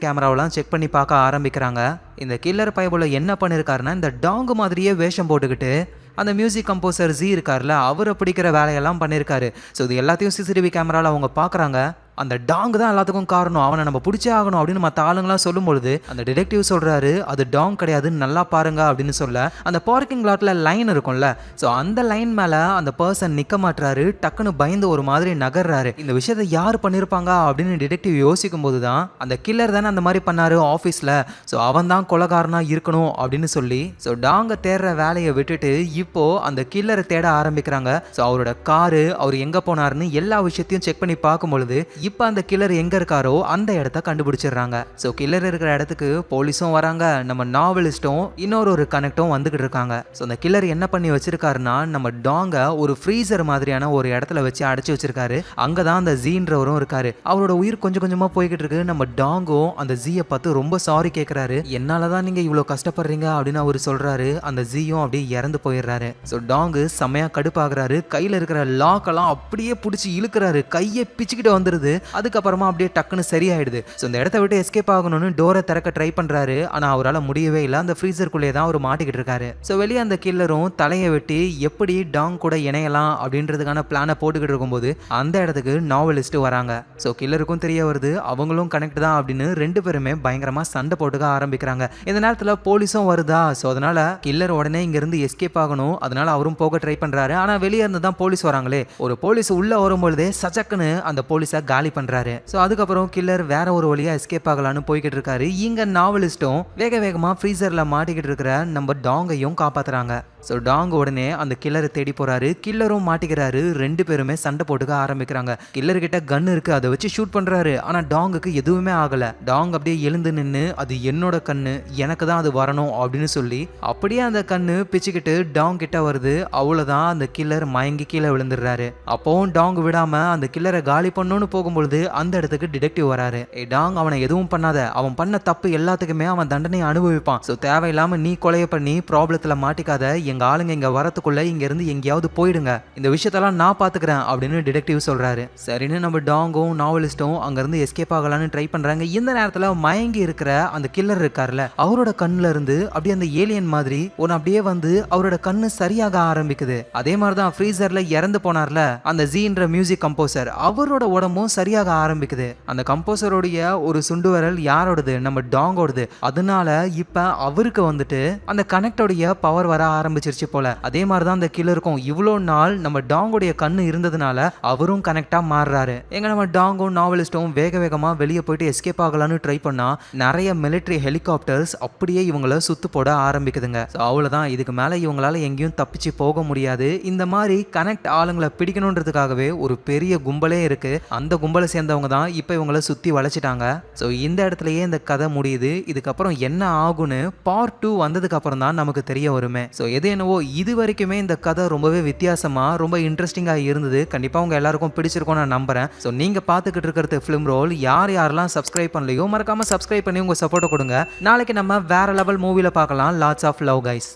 கேமராவெல்லாம் செக் பண்ணி பார்க்க ஆரம்பிக்கிறாங்க. இந்த கில்லர் பயபுல என்ன பண்ணிருக்காருன்னா, இந்த டாங்கு மாதிரியே வேஷம் போட்டுக்கிட்டு அந்த மியூசிக் கம்போசர் ஜி இருக்கார்ல, அவரை பிடிக்கிற வேலையெல்லாம் பண்ணியிருக்காரு. ஸோ இது எல்லாத்தையும் சிசிடிவி கேமராவில் அவங்க பார்க்குறாங்க. அந்த டாங் தான் எல்லாத்துக்கும் காரணம், அவனை நம்ம பிடிச்சே ஆகணும் அப்படின்னு மற்ற ஆளுங்களாம் சொல்லும் பொழுது அந்த டிடெக்டிவ் சொல்றாரு, அது டாங் கிடையாது, நல்லா பாருங்க அப்படின்னு சொல்ல அந்த பார்க்கிங் லாட்ல லைன் இருக்கும்ல, ஸோ அந்த லைன் மேல அந்த பர்சன் நிக்க மாட்டாரு. டக்குன்னு பயந்து ஒரு மாதிரி நகர்றாரு. இந்த விஷயத்தை யார் பண்ணிருப்பாங்க அப்படின்னு டிடெக்டிவ் யோசிக்கும் போது தான் அந்த கில்லர் தானே அந்த மாதிரி பண்ணாரு ஆஃபீஸ்ல, ஸோ அவன் தான் கொலைகாரனா இருக்கணும் அப்படின்னு சொல்லி ஸோ டாங்க தேடுற வேலையை விட்டுட்டு இப்போ அந்த கில்லரை தேட ஆரம்பிக்கிறாங்க. ஸோ அவரோட காரு, அவர் எங்க போனாருன்னு எல்லா விஷயத்தையும் செக் பண்ணி பார்க்கும் பொழுது இப்போ அந்த கில்லர் எங்க இருக்காரோ அந்த இடத்த கண்டுபிடிச்சிடுறாங்க. ஸோ கில்லர் இருக்கிற இடத்துக்கு போலீஸும் வராங்க, நம்ம நாவலிஸ்டும் இன்னொரு கனெக்டும் வந்துகிட்டு இருக்காங்க. ஸோ அந்த கில்லர் என்ன பண்ணி வச்சிருக்காருன்னா, நம்ம டாங்க ஒரு ஃப்ரீசர் மாதிரியான ஒரு இடத்துல வச்சு அடைச்சி வச்சிருக்காரு. அங்கதான் அந்த ஜீன்றவரும் இருக்காரு. அவரோட உயிர் கொஞ்சம் கொஞ்சமா போய்கிட்டு இருக்கு. நம்ம டாங்கும் அந்த ஜீயை பார்த்து ரொம்ப சாரி கேட்கிறாரு. என்னாலதான் நீங்க இவ்வளவு கஷ்டப்படுறீங்க அப்படின்னு அவரு சொல்றாரு. அந்த ஜீயும் அப்படியே இறந்து போயிடுறாரு. ஸோ டாங்கு செமையா கடுப்பாகிறாரு. கையில இருக்கிற லாக்கெல்லாம் அப்படியே பிடிச்சி இழுக்கிறாரு. கையை பிச்சுக்கிட்டு வந்துருது. அதுக்கப்புறமா அப்படியே டக்குன்னு சரியாயிடுது. ஸோ இந்த இடத்த விட்டு எஸ்கேப் ஆகணும்னு டோரை திறக்க ட்ரை பண்றாரு. ஆனா அவரால் முடியவே இல்லை. அந்த ஃப்ரீசருக்குள்ளே தான் அவர் மாட்டிக்கிட்டு இருக்காரு. ஸோ வெளியே அந்த கில்லரும் தலையை வெட்டி எப்படி டாங் கூட இணையலாம் அப்படின்றதுக்கான பிளானை போட்டுக்கிட்டு இருக்கும்போது அந்த இடத்துக்கு நாவலிஸ்ட் வராங்க. ஸோ கில்லருக்கும் தெரிய வருது அவங்களும் கனெக்ட் தான் அப்படின்னு. ரெண்டு பேருமே பயங்கரமா சண்டை போட்டுக்க ஆரம்பிக்கிறாங்க. இந்த நேரத்தில் போலீஸும் வருதா. ஸோ அதனால கில்லர் உடனே இங்க இருந்து எஸ்கேப் ஆகணும். அதனால அவரும் போக ட்ரை பண்றாரு. ஆனா வெளியே இருந்து தான் போலீஸ் வராங்களே. ஒரு போலீஸ் உள்ள வரும்பொழுதே சச்சக்குன்னு அந்த போலீஸை காலி பண்றாரு. சோ அதுக்கப்புறம் கில்லர் வேற ஒரு வழியா எஸ்கேப் ஆகலான்னு போய்கிட்டு இருக்காரு. இங்க நாவலிஸ்டும் வேக வேகமா ஃப்ரீசர்ல மாட்டிக்கிட்டு இருக்கிற நம்ம டாங்கையும் காப்பாத்துறாங்க. ஸோ டாங் உடனே அந்த கில்லரை தேடி போறாரு. கில்லரும் மாட்டிக்கிறாரு. 2 பேருமே சண்டை போட்டுக்க ஆரம்பிக்கிறாங்க. கில்லர் கிட்ட கன் இருக்கு, அதை வச்சு ஷூட் பண்றாரு. ஆனா டாங்குக்கு எதுவுமே ஆகல. டாங் அப்படியே எழுந்து நின்னு அது என்னோட கண்ணு, எனக்கு தான் அது வரணும் அப்படின்னு சொல்லி அப்படியே அந்த கண்ணு பிச்சுக்கிட்டு டாங் கிட்ட வருது. அவ்வளவுதான், அந்த கில்லர் மயங்கி கீழே விழுந்துடுறாரு. அப்பவும் டாங் விடாம அந்த கில்லரை காலி பண்ணணும்னு போகும்பொழுது அந்த இடத்துக்கு டிடெக்டிவ் வராரு. டாங் அவனை எதுவும் பண்ணாத, அவன் பண்ண தப்பு எல்லாத்துக்குமே அவன் தண்டனை அனுபவிப்பான். ஸோ தேவையில்லாம நீ கொலைய பண்ணி ப்ராப்ளத்துல மாட்டிக்காத, எங்க ஆளுங்க இங்க வரத்துக்குள்ள இங்க இருந்து எங்கேயாவது போயிடுங்க, இந்த விஷயத்தெல்லாம் நான் பாத்துக்கிறேன் அப்படின்னு டிடெக்டிவ் சொல்றாரு. சரின்னு நம்ம டாங்கும் நாவலிஸ்டும் அங்க இருந்து எஸ்கேப் ஆகலான்னு ட்ரை பண்றாங்க. இந்த நேரத்துல மயங்கி இருக்கிற அந்த கில்லர் இருக்கார்ல, அவரோட கண்ணுல இருந்து அப்படியே அந்த ஏலியன் மாதிரி ஒன்னு அப்படியே வந்து அவரோட கண்ணு சரியாக ஆரம்பிக்குது. அதே மாதிரிதான் ஃப்ரீசர்ல இறந்து போனார்ல அந்த ஜீன்ற மியூசிக் கம்போசர், அவரோட உடம்பும் சரியாக ஆரம்பிக்குது. அந்த கம்போசருடைய ஒரு சுண்டு விரல் யாரோடது? நம்ம டாங்கோடது. அதனால இப்ப அவருக்கு வந்துட்டு அந்த கனெக்டோடைய பவர் வர ஆரம்பிச்சிருச்சு போல. அதே மாதிரிதான் அந்த கில்லருக்கும் இவ்வளோ நாள் நம்ம டாங்கோடைய கண்ணு இருந்ததுனால அவரும் கனெக்டா மாறுறாரு. எங்க நம்ம டாங்கும் நாவலிஸ்டும் வேக வேகமா வெளியே போயிட்டு எஸ்கேப் ஆகலான்னு ட்ரை பண்ணா நிறைய மிலிட்டரி ஹெலிகாப்டர்ஸ் அப்படியே இவங்கள சுத்து போட ஆரம்பிக்குதுங்க. அவ்வளவுதான், இதுக்கு மேல இவங்களால எங்கேயும் தப்பிச்சு போக முடியாது. இந்த மாதிரி கனெக்ட் ஆளுங்களை பிடிக்கணுன்றதுக்காகவே ஒரு பெரிய கும்பலே இருக்கு. அந்த கும்பலை சேர்ந்தவங்க தான் இப்ப இவங்களை சுத்தி வளைச்சிட்டாங்க. ஸோ இந்த இடத்துலயே இந்த கதை முடியுது. இதுக்கப்புறம் என்ன ஆகும்னு பார்ட் 2 வந்ததுக்கு அப்புறம் தான் நமக்கு தெரிய வருமே. ஸோ எது என்னவோ இது வரைக்குமே இந்த கதை ரொம்பவே வித்தியாசமா ரொம்ப இன்ட்ரெஸ்டிங்கா இருந்தது. கண்டிப்பா உங்க எல்லாருக்கும் பிடிச்சிருக்கும் நான் நம்புறேன். ஸோ நீங்க பாத்துக்கிட்டு இருக்கிறது ஃபிலிம் ரோல். யாரெல்லாம் சப்ஸ்கிரைப் பண்ணலையோ மறக்காம சப்ஸ்கிரைப் பண்ணி உங்க சப்போர்ட்டை கொடுங்க. நாளைக்கு நம்ம வேற லெவல் மூவில பார்க்கலாம். Lots of love guys.